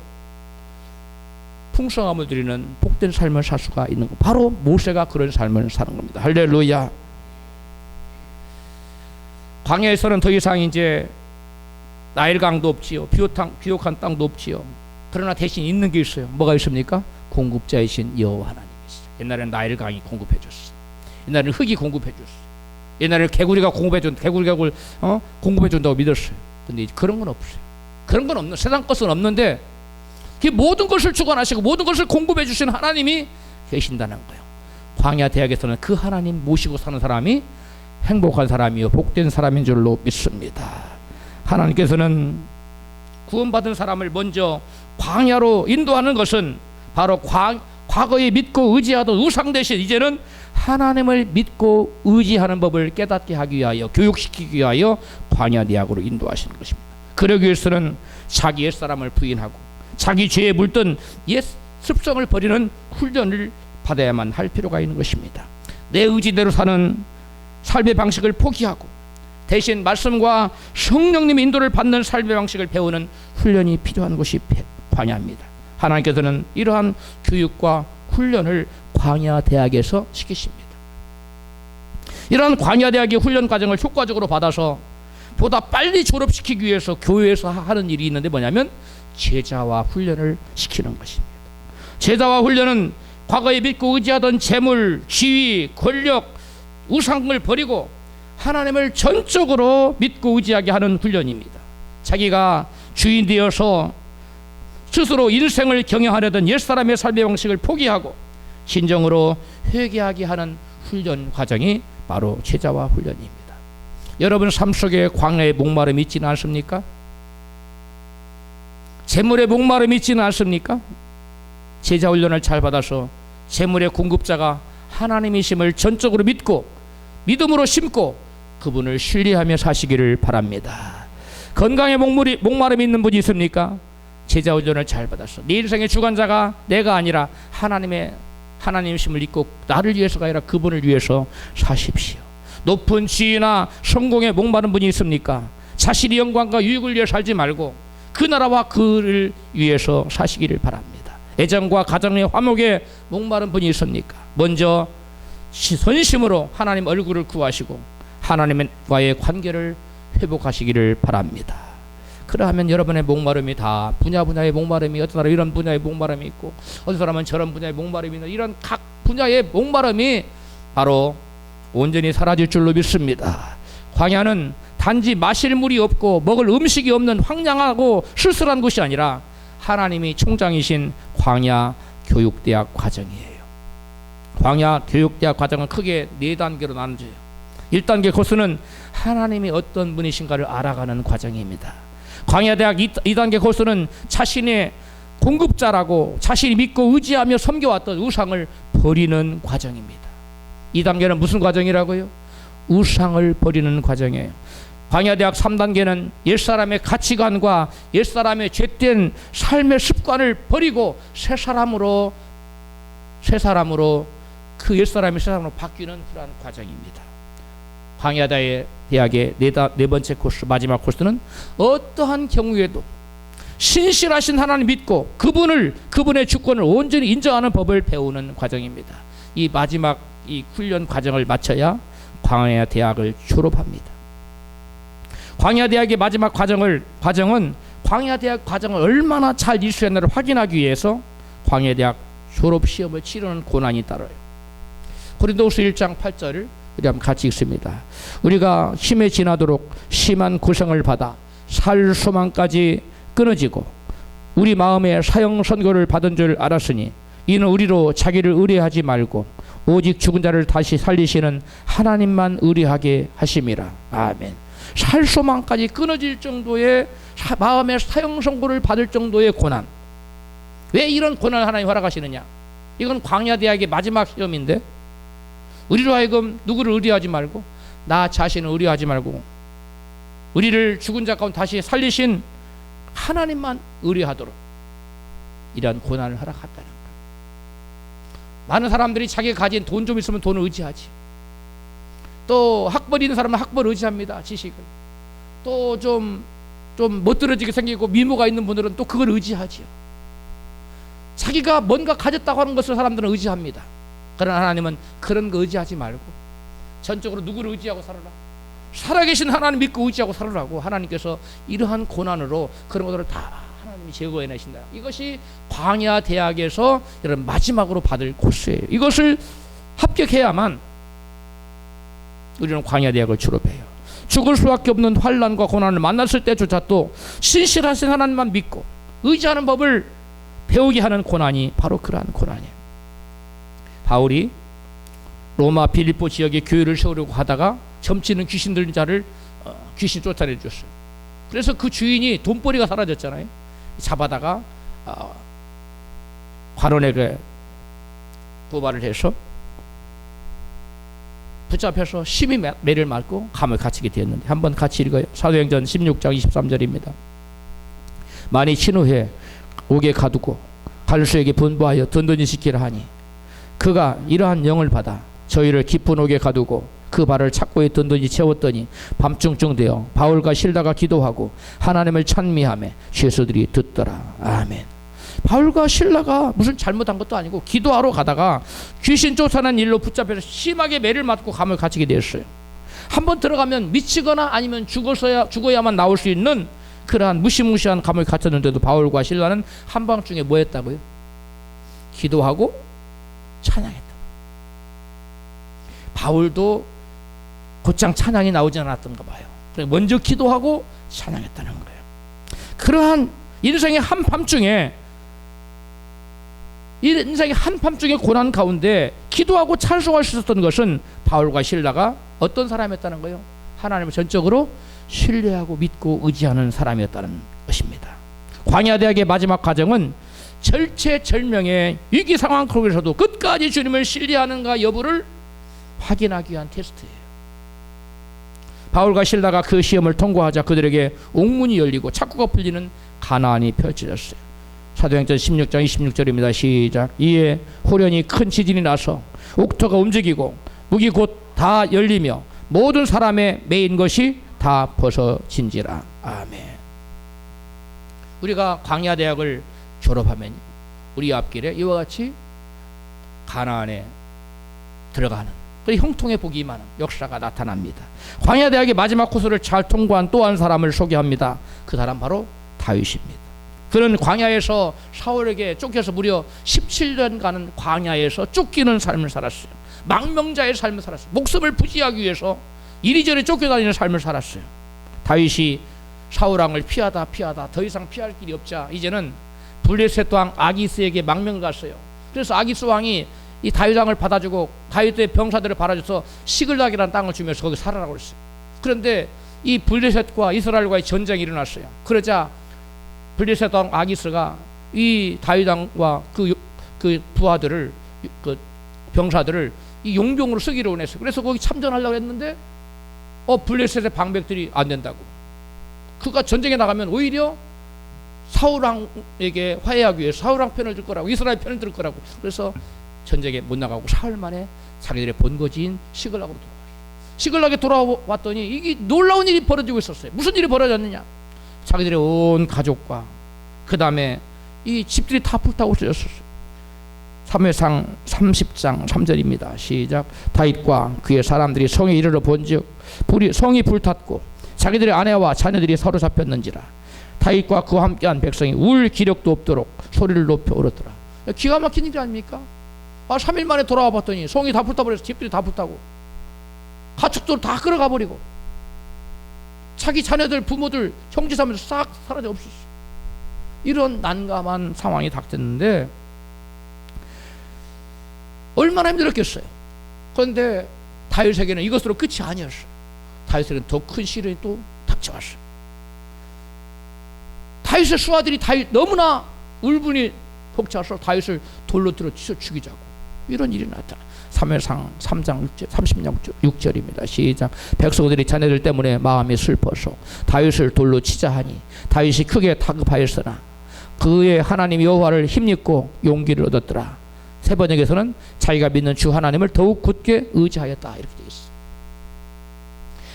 풍성함을 드리는 복된 삶을 살 수가 있는 것. 바로 모세가 그런 삶을 사는 겁니다. 할렐루야. 광야에서는 더 이상 이제 나일강도 없지요, 비옥한 땅도 없지요. 그러나 대신 있는 게 있어요. 뭐가 있습니까? 공급자이신 여호와 하나님이시죠. 옛날에는 나일강이 공급해줬어요. 옛날에는 흙이 공급해줬어요. 옛날에는 개구리가 공급해준다고 믿었어요. 근데 그런 건 없어요. 그런 건 없는, 세상 것은 없는데 그 모든 것을 주관하시고 모든 것을 공급해 주시는 하나님이 계신다는 거예요. 광야 대학에서는 그 하나님 모시고 사는 사람이 행복한 사람이요 복된 사람인 줄로 믿습니다. 하나님께서는 구원받은 사람을 먼저 광야로 인도하는 것은 바로 과거에 믿고 의지하던 우상 대신 이제는 하나님을 믿고 의지하는 법을 깨닫게 하기 위하여, 교육시키기 위하여 광야 대학으로 인도하시는 것입니다. 그러기 위해서는 자기 옛사람을 부인하고 자기 죄에 물든 옛 습성을 버리는 훈련을 받아야만 할 필요가 있는 것입니다. 내 의지대로 사는 삶의 방식을 포기하고 대신 말씀과 성령님의 인도를 받는 삶의 방식을 배우는 훈련이 필요한 것이 광야입니다. 하나님께서는 이러한 교육과 훈련을 광야 대학에서 시키십니다. 이러한 광야 대학의 훈련 과정을 효과적으로 받아서 보다 빨리 졸업시키기 위해서 교회에서 하는 일이 있는데 뭐냐면 제자와 훈련을 시키는 것입니다. 제자와 훈련은 과거에 믿고 의지하던 재물, 지위, 권력, 우상을 버리고 하나님을 전적으로 믿고 의지하게 하는 훈련입니다. 자기가 주인 되어서 스스로 인생을 경영하려던 옛사람의 삶의 방식을 포기하고 진정으로 회개하게 하는 훈련 과정이 바로 제자와 훈련입니다. 여러분 삶 속에 광야의 목마름이 있지는 않습니까? 재물의 목마름이 있지는 않습니까? 제자 훈련을 잘 받아서 재물의 공급자가 하나님이심을 전적으로 믿고 믿음으로 심고 그분을 신뢰하며 사시기를 바랍니다. 건강에 목마름이 있는 분이 있습니까? 제자 훈련을 잘 받았어. 네 인생의 주관자가 내가 아니라 하나님이심을 믿고 나를 위해서가 아니라 그분을 위해서 사십시오. 높은 지위나 성공에 목마른 분이 있습니까? 자신의 영광과 유익을 위해 살지 말고 그 나라와 그를 위해서 사시기를 바랍니다. 애정과 가정의 화목에 목마른 분이 있습니까? 먼저 선심으로 하나님 얼굴을 구하시고 하나님과의 관계를 회복하시기를 바랍니다. 그러하면 여러분의 목마름이 다 분야의 목마름이, 어떤 사람은 이런 분야의 목마름이 있고 어떤 사람은 저런 분야의 목마름이 있는, 이런 각 분야의 목마름이 바로 온전히 사라질 줄로 믿습니다. 광야는 단지 마실 물이 없고 먹을 음식이 없는 황량하고 쓸쓸한 곳이 아니라 하나님이 총장이신 광야 교육대학 과정이에요. 광야 교육대학 과정은 크게 4단계로 나눠져요. 1단계 코스는 하나님이 어떤 분이신가를 알아가는 과정입니다. 광야대학 2단계 코스는 자신의 공급자라고 자신이 믿고 의지하며 섬겨왔던 우상을 버리는 과정입니다. 2단계는 무슨 과정이라고요? 우상을 버리는 과정이에요. 광야대학 3단계는 옛사람의 가치관과 옛사람의 죄된 삶의 습관을 버리고 새 사람으로 그 옛사람이 새 사람으로 바뀌는 그러한 과정입니다. 광야대학의 네 번째 코스, 마지막 코스는 어떠한 경우에도 신실하신 하나님 믿고 그분의 주권을 온전히 인정하는 법을 배우는 과정입니다. 이 마지막 이 훈련 과정을 마쳐야 광야대학을 졸업합니다. 광야대학의 마지막 과정은 광야대학 과정을 얼마나 잘 이수했나를 확인하기 위해서 광야대학 졸업시험을 치르는 고난이 따라요. 고린도후서 1장 8절을 우리 한번 같이 읽습니다. 우리가 힘에 지나도록 심한 고생을 받아 살 소망까지 끊어지고 우리 마음에 사형 선고를 받은 줄 알았으니 이는 우리로 자기를 의뢰하지 말고 오직 죽은 자를 다시 살리시는 하나님만 의뢰하게 하심이라. 아멘. 살 소망까지 끊어질 정도의 마음의 사형 선고를 받을 정도의 고난. 왜 이런 고난을 하나님 허락하시느냐? 이건 광야대학의 마지막 시험인데 우리로 하여금 누구를 의뢰하지 말고 나 자신을 의뢰하지 말고 우리를 죽은 자 가운데 다시 살리신 하나님만 의뢰하도록 이런 고난을 허락했다는 거예요. 많은 사람들이 자기가 가진 돈 좀 있으면 돈을 의지하지. 또 학벌 있는 사람은 학벌을 의지합니다. 지식을. 또 좀 멋들어지게 생기고 미모가 있는 분들은 또 그걸 의지하지요. 자기가 뭔가 가졌다고 하는 것을 사람들은 의지합니다. 그러나 하나님은 그런 거 의지하지 말고 전적으로 누구를 의지하고 살아라. 살아계신 하나님 믿고 의지하고 살아라고 하나님께서 이러한 고난으로 그런 것들을 다 하나님이 제거해내신다. 이것이 광야대학에서 이런 마지막으로 받을 코스예요. 이것을 합격해야만 우리는 광야대학을 졸업해요. 죽을 수밖에 없는 환난과 고난을 만났을 때조차 또 신실하신 하나님만 믿고 의지하는 법을 배우게 하는 고난이 바로 그러한 고난이에요. 바울이 로마 빌립보 지역에 교회를 세우려고 하다가 점치는 귀신 들린 자를 귀신 쫓아내 줬어요. 그래서 그 주인이 돈벌이가 사라졌잖아요. 잡아다가 관원에게 도발을 해서 붙잡혀서 심히 매를 맞고 감을 갇히게 되었는데 한번 같이 읽어요. 사도행전 16장 23절입니다. 만이 친후에 옥에 가두고 갈수에게 분부하여 든든히 지키라 하니 그가 이러한 영을 받아 저희를 깊은 옥에 가두고 그 발을 착고에 든든히 채웠더니 밤중쯤 되어 바울과 실라가 기도하고 하나님을 찬미하며 죄수들이 듣더라. 아멘. 바울과 실라가 무슨 잘못한 것도 아니고 기도하러 가다가 귀신 쫓아낸 일로 붙잡혀서 심하게 매를 맞고 감을 갇히게 되었어요. 한번 들어가면 미치거나 아니면 죽어야만 나올 수 있는 그러한 무시무시한 감을 갇혔는데도 바울과 실라는 한밤중에 뭐 했다고요? 기도하고 찬양했다. 바울도 곧장 찬양이 나오지 않았던가 봐요. 먼저 기도하고 찬양했다는 거예요. 그러한 인생의 한밤중에 고난 가운데 기도하고 찬송할 수 있었던 것은 바울과 실라가 어떤 사람이었다는 거예요? 하나님을 전적으로 신뢰하고 믿고 의지하는 사람이었다는 것입니다. 광야대학의 마지막 과정은 절체절명의 위기 상황 속에서도 끝까지 주님을 신뢰하는가 여부를 확인하기 위한 테스트예요. 바울과 실라가 그 시험을 통과하자 그들에게 옥문이 열리고 창고가 풀리는 가나안이 펼쳐졌어요. 사도행전 16장 26절입니다. 시작. 이에 호련히 큰 지진이 나서 옥토가 움직이고 묵이 곧 다 열리며 모든 사람의 매인 것이 다 벗어진지라. 아멘. 우리가 광야대학을 졸업하면 우리 앞길에 이와 같이 가나안에 들어가는 그 형통의 복이 많은 역사가 나타납니다. 광야대학의 마지막 코스를 잘 통과한 또 한 사람을 소개합니다. 그 사람 바로 다윗입니다. 그는 광야에서 사울에게 쫓겨서 무려 17년간은 광야에서 쫓기는 삶을 살았어요. 망명자의 삶을 살았어요. 목숨을 부지하기 위해서 이리저리 쫓겨다니는 삶을 살았어요. 다윗이 사울왕을 피하다 더 이상 피할 길이 없자 이제는 블레셋 왕 아기스에게 망명을 갔어요. 그래서 아기스 왕이 이 다윗 왕을 받아주고 다윗의 병사들을 받아줘서 시글락이라는 땅을 주면서 거기 살아라고 그랬어요. 그런데 이 블레셋과 이스라엘과의 전쟁이 일어났어요. 그러자 블레셋 왕 아기스가 이 다윗 왕과 그 부하들을 그 병사들을 이 용병으로 쓰기로 원했어요. 그래서 거기 참전하려고 했는데 블레셋의 방백들이 안 된다고. 그가 전쟁에 나가면 오히려 사울왕에게 화해하기 위해서 사울왕 편을 들 거라고, 이스라엘 편을 들 거라고. 그래서 전쟁에 못 나가고 사흘 만에 자기들의 본거지인 시글락으로 돌아왔어요. 시글락에 돌아왔더니 이게 놀라운 일이 벌어지고 있었어요. 무슨 일이 벌어졌느냐? 자기들의 온 가족과 그 다음에 이 집들이 다 불타고 쓰였었어요. 사무엘상 30장 3절입니다. 시작. 다윗과 그의 사람들이 성에 이르러 본즉 성이 불탔고 자기들의 아내와 자녀들이 사로잡혔는지라. 다윗과 그와 함께한 백성이 울 기력도 없도록 소리를 높여 울었더라. 기가 막힌 일이 아닙니까? 3일 만에 돌아와 봤더니 성이 다 불타버려서 집들이 다 불타고 가축들 다 끌어가 버리고 자기 자녀들 부모들 형제자매들 싹 사라져 없었어. 이런 난감한 상황이 닥쳤는데 얼마나 힘들었겠어요. 그런데 다윗에게는 이것으로 끝이 아니었어요. 다윗에게는 더 큰 시련이 또 닥쳐왔어요. 다윗의 수하들이 너무나 울분이 벅차서 다윗을 돌로 들어 치서 죽이자고 이런 일이 나타나. 사무엘상 3장 36절입니다. 시작. 백성들이 자네들 때문에 마음이 슬퍼서 다윗을 돌로 치자 하니 다윗이 크게 다급하였으나 그의 하나님 여호와를 힘입고 용기를 얻었더라. 세 번역에서는 자기가 믿는 주 하나님을 더욱 굳게 의지하였다 이렇게 되어 있어요.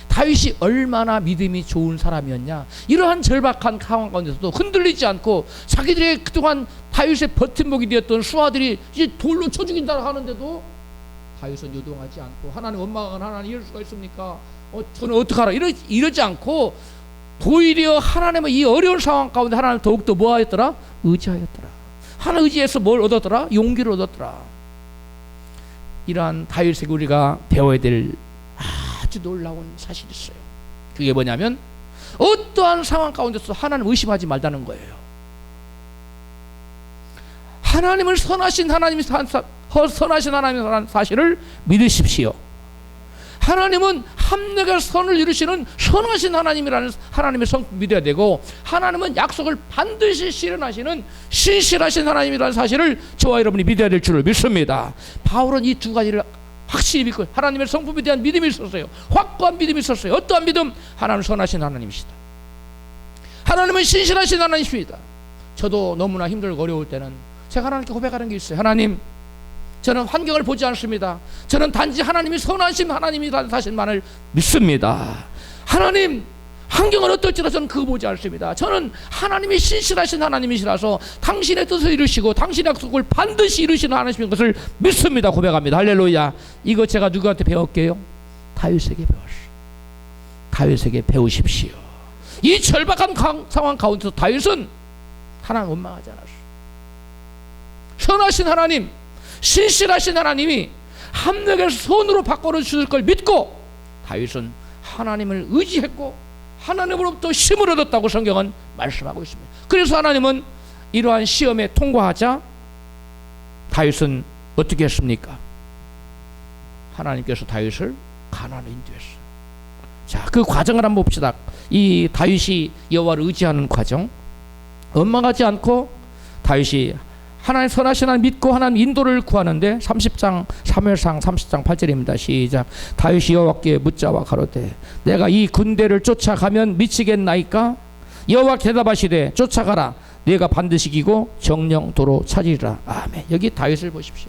다윗이 얼마나 믿음이 좋은 사람이었냐. 이러한 절박한 상황 가운데서도 흔들리지 않고 자기들의 그동안 다윗의 버팀목이 되었던 수하들이 이제 돌로 쳐 죽인다 하는데도 다윗은 요동하지 않고 하나님 원망한 하나님 이럴 수가 있습니까? 저는 어떡하라 이러지 않고 오히려 하나님의 이 어려운 상황 가운데 하나님을 더욱더 뭐 하였더라? 의지하였더라. 하나님 의지해서 뭘 얻었더라? 용기를 얻었더라. 이러한 다윗에게 우리가 배워야 될 아주 놀라운 사실이 있어요. 그게 뭐냐면 어떠한 상황 가운데서 하나님 의심하지 말다는 거예요. 하나님을 선하신 하나님이라는 사실을 믿으십시오. 하나님은 합력의 선을 이루시는 선하신 하나님이라는 하나님의 성품 믿어야 되고, 하나님은 약속을 반드시 실현하시는 신실하신 하나님이라는 사실을 저와 여러분이 믿어야 될 줄을 믿습니다. 바울은 이 두 가지를 확실히 믿고 하나님의 성품에 대한 믿음이 있었어요. 확고한 믿음이 있었어요. 어떠한 믿음? 하나님은 선하신 하나님이시다. 하나님은 신실하신 하나님이십니다. 저도 너무나 힘들고 어려울 때는 제가 하나님께 고백하는 게 있어요. 하나님, 저는 환경을 보지 않습니다. 저는 단지 하나님이 선하신 하나님이라는 사실만을 믿습니다. 하나님, 환경은 어떨지라도 저는 그거 보지 않습니다. 저는 하나님이 신실하신 하나님이시라서 당신의 뜻을 이루시고 당신의 약속을 반드시 이루시는 하나님인 것을 믿습니다. 고백합니다. 할렐루야. 이거 제가 누구한테 배웠게요? 다윗에게 배웠어요. 다윗에게 배우십시오. 이 절박한 상황 가운데서 다윗은 하나님 원망하지 않았어요. 선하신 하나님, 신실하신 하나님이 합력의 손으로 바꿔 주실 걸 믿고 다윗은 하나님을 의지했고 하나님으로부터 힘을 얻었다고 성경은 말씀하고 있습니다. 그래서 하나님은 이러한 시험에 통과하자 다윗은 어떻게 했습니까? 하나님께서 다윗을 가나안으로 인도했어요. 자, 그 과정을 한번 봅시다. 이 다윗이 여호와를 의지하는 과정, 원망하지 않고 다윗이 하나님 선하신 하나님 믿고 하나님 인도를 구하는데 30장 사무엘상 30장 8절입니다. 시작. 다윗이 여호와께 묻자와 가로되 내가 이 군대를 쫓아가면 미치겠나이까? 여호와께 대답하시되 쫓아가라. 내가 반드시 이기고 정령도로 찾으리라. 아멘. 여기 다윗을 보십시오.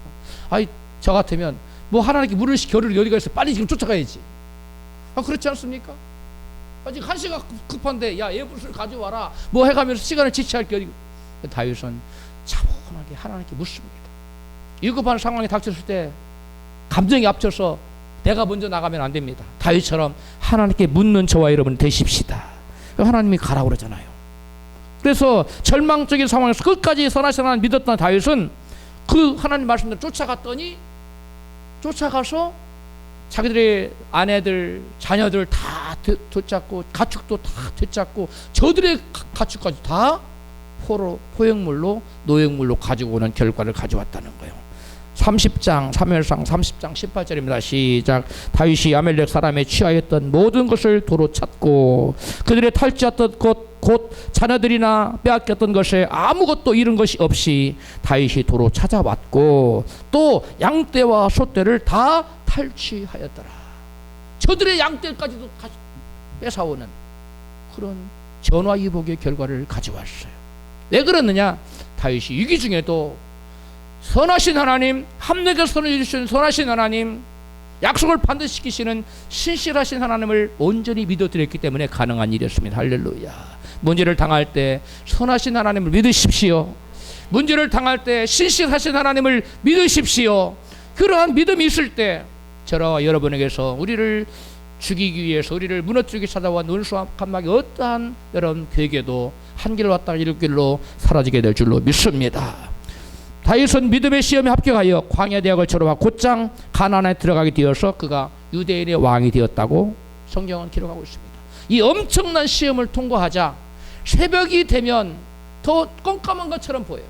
아이 저 같으면 뭐 하나님께 물을 겨루를 여기가 있어 빨리 지금 쫓아가야지. 그렇지 않습니까? 아직 한시가 급한데 야 예불을 가져와라 뭐 해가면서 시간을 지체할 겨루. 다윗은 차분하게 하나님께 묻습니다. 위급한 상황이 닥쳤을 때 감정이 앞서서 내가 먼저 나가면 안 됩니다. 다윗처럼 하나님께 묻는 저와 여러분 되십시다. 하나님이 가라고 그러잖아요. 그래서 절망적인 상황에서 끝까지 선하신 하나님 믿었던 다윗은 그 하나님 말씀대로 쫓아가서 자기들의 아내들, 자녀들 다 되찾고 가축도 다 되찾고 저들의 가축까지 다 포획물로 노획물로 가지고 오는 결과를 가져왔다는 거예요. 30장 사무엘상 30장 18절입니다. 시작. 다윗이 아멜렉 사람에 취하였던 모든 것을 도로 찾고 그들의 탈취했던 것 곧 자녀들이나 빼앗겼던 것에 아무것도 잃은 것이 없이 다윗이 도로 찾아왔고 또 양떼와 소떼를 다 탈취하였더라. 저들의 양떼까지도 뺏어오는 그런 전화위복의 결과를 가져왔어요. 왜 그러느냐? 다윗이 위기 중에도 선하신 하나님, 함내게 선을 주시는 선하신 하나님, 약속을 반드시 지키시는 신실하신 하나님을 온전히 믿어드렸기 때문에 가능한 일이었습니다. 할렐루야. 문제를 당할 때 선하신 하나님을 믿으십시오. 문제를 당할 때 신실하신 하나님을 믿으십시오. 그러한 믿음이 있을 때 저와 여러분에게서 우리를 죽이기 위해서 우리를 무너뜨리기 찾아와 눈수와 칸막이 어떠한 여러분 괴계도 한 길 왔다가 일곱 길로 사라지게 될 줄로 믿습니다. 다윗은 믿음의 시험에 합격하여 광야 대학을 졸업하고 곧장 가나안에 들어가게 되어서 그가 유대인의 왕이 되었다고 성경은 기록하고 있습니다. 이 엄청난 시험을 통과하자 새벽이 되면 더 깜깜한 것처럼 보여요.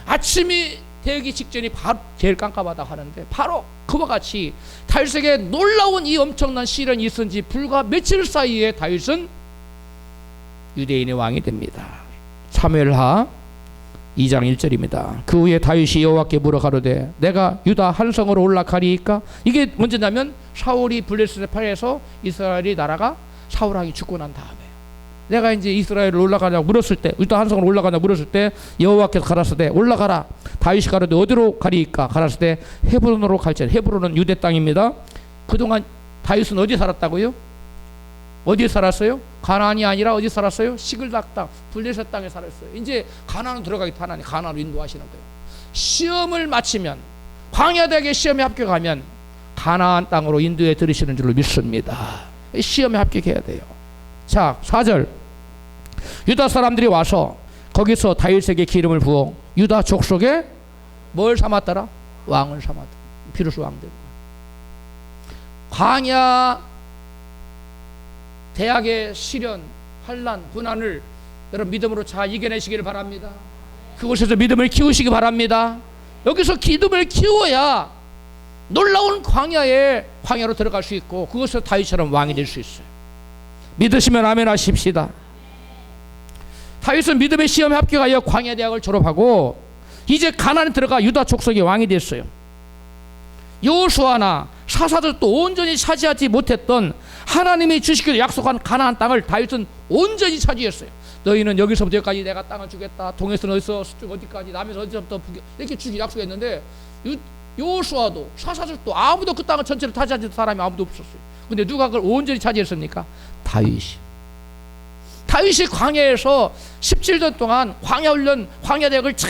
아침이 되기 직전이 바로 제일 깜깜하다 하는데 바로 그와 같이 다윗에게 놀라운 이 엄청난 시련이 있은 지 불과 며칠 사이에 다윗은 유대인의 왕이 됩니다. 사무엘하 2장 1절입니다. 그 후에 다윗이 여호와께 물어 가로되 내가 유다 한 성으로 올라가리이까? 이게 문제냐면 사울이 블레셋에 팔려서 이스라엘이 나라가 사울왕이 죽고 난 다음에 내가 이제 이스라엘을 올라가냐고 물었을 때 유다 한 성으로 올라가냐고 물었을 때 여호와께서 가라사대 올라가라. 다윗이 가로되 어디로 가리이까? 가라사대 헤브론으로 갈지어다. 헤브론은 유대 땅입니다. 그동안 다윗은 어디 살았다고요? 어디에 살았어요? 가나안이 아니라 어디 살았어요? 시글락 땅, 블레셋 땅에 살았어요. 이제 가나안으로 들어가기 하나님 가나안으로 인도하시는 거예요. 시험을 마치면 광야대학의 시험에 합격하면 가나안 땅으로 인도해 들으시는 줄로 믿습니다. 시험에 합격해야 돼요. 자, 4절. 유다 사람들이 와서 거기서 다윗에게 기름을 부어 유다 족속에 뭘 삼았더라? 왕을 삼았더라. 비로소 왕들. 광야 대학의 시련, 환난, 고난을 여러분 믿음으로 잘 이겨내시기를 바랍니다. 그곳에서 믿음을 키우시기 바랍니다. 여기서 믿음을 키워야 놀라운 광야로 들어갈 수 있고 그곳에서 다윗처럼 왕이 될 수 있어요. 믿으시면 아멘 하십시다. 다윗은 믿음의 시험에 합격하여 광야 대학을 졸업하고 이제 가나안에 들어가 유다 족속의 왕이 됐어요. 여호수아나 사사들도 온전히 차지하지 못했던 하나님이 주시기로 약속한 가나안 땅을 다윗은 온전히 차지했어요. 너희는 여기서부터 여기까지 내가 땅을 주겠다. 동에서는 어디서 서쪽 어디까지 남에서 어디서부터 이렇게 주기 약속했는데 여호수아도 사사들도 아무도 그 땅을 전체를 차지하는 사람이 아무도 없었어요. 근데 누가 그걸 온전히 차지했습니까? 다윗이 광야에서 17년 동안 광야훈련, 광야대학을 쫙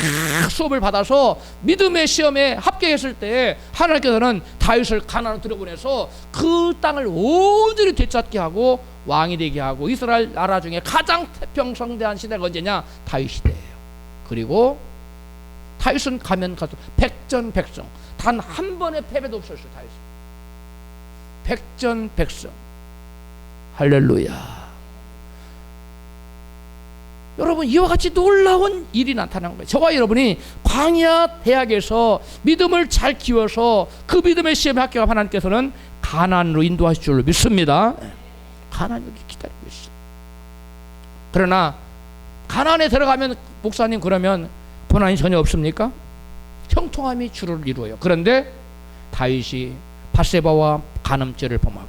수업을 받아서 믿음의 시험에 합격했을 때 하나님께서는 다윗을 가나안으로 들어보내서 그 땅을 온전히 되찾게 하고 왕이 되게 하고 이스라엘 나라 중에 가장 태평성대한 시대가 언제냐? 다윗 시대예요. 그리고 다윗은 가면 가서 백전백승, 단 한 번의 패배도 없었어요. 다윗은 백전백승. 할렐루야. 여러분 이와 같이 놀라운 일이 나타난 거예요. 저와 여러분이 광야 대학에서 믿음을 잘 키워서 그 믿음의 시험에 합격한 하나님께서는 가나안으로 인도하실 줄로 믿습니다. 가나안이 기다리고 있어요. 그러나 가나안에 들어가면 목사님 그러면 고난이 전혀 없습니까? 형통함이 주를 이루어요. 그런데 다윗이 밧세바와 간음죄를 범하고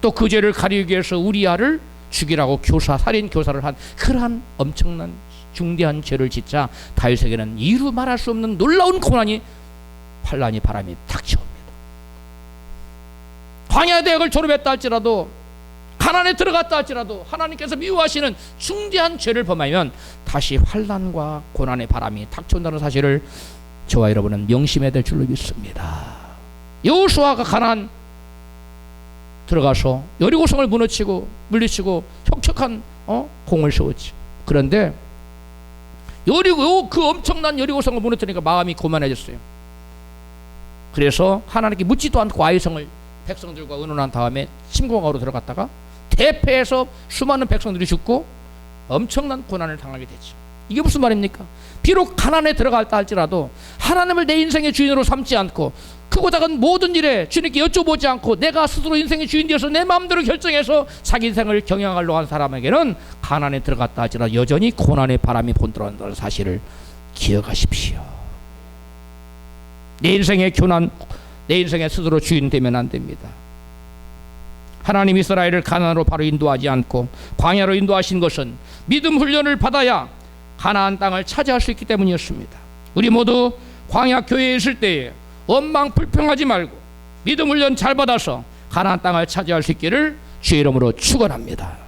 또 그 죄를 가리기 위해서 우리아를 죽이라고 살인 교사를 한 그러한 엄청난 중대한 죄를 짓자 다윗에게는 이루 말할 수 없는 놀라운 고난이 환란이 바람이 닥쳐옵니다. 광야 대학을 졸업했다 할지라도 가난에 들어갔다 할지라도 하나님께서 미워하시는 중대한 죄를 범하면 다시 환란과 고난의 바람이 닥쳐온다는 사실을 저와 여러분은 명심해야 될 줄로 믿습니다. 여호수아가 가나안 들어가서 여리고성을 물리치고 혁혁한 공을 세웠지. 그런데 그 엄청난 여리고성을 무너뜨리니까 마음이 고만해졌어요. 그래서 하나님께 묻지도 않고 아이성을 백성들과 의논한 다음에 침공하러 들어갔다가 대패해서 수많은 백성들이 죽고 엄청난 고난을 당하게 됐죠. 이게 무슨 말입니까? 비록 가난에 들어갔다 할지라도 하나님을 내 인생의 주인으로 삼지 않고 크고 작은 모든 일에 주님께 여쭤보지 않고 내가 스스로 인생의 주인 되어서 내 마음대로 결정해서 자기 인생을 경영하려고 한 사람에게는 가난에 들어갔다 할지라도 여전히 고난의 바람이 본들어온다는 사실을 기억하십시오. 내 인생의 교난, 내 인생의 스스로 주인 되면 안 됩니다. 하나님 이스라엘을 가나안으로 바로 인도하지 않고 광야로 인도하신 것은 믿음 훈련을 받아야 가나안 땅을 차지할 수 있기 때문이었습니다. 우리 모두 광야 교회에 있을 때에 원망 불평하지 말고 믿음 훈련 잘 받아서 가나안 땅을 차지할 수 있기를 주의 이름으로 축원합니다.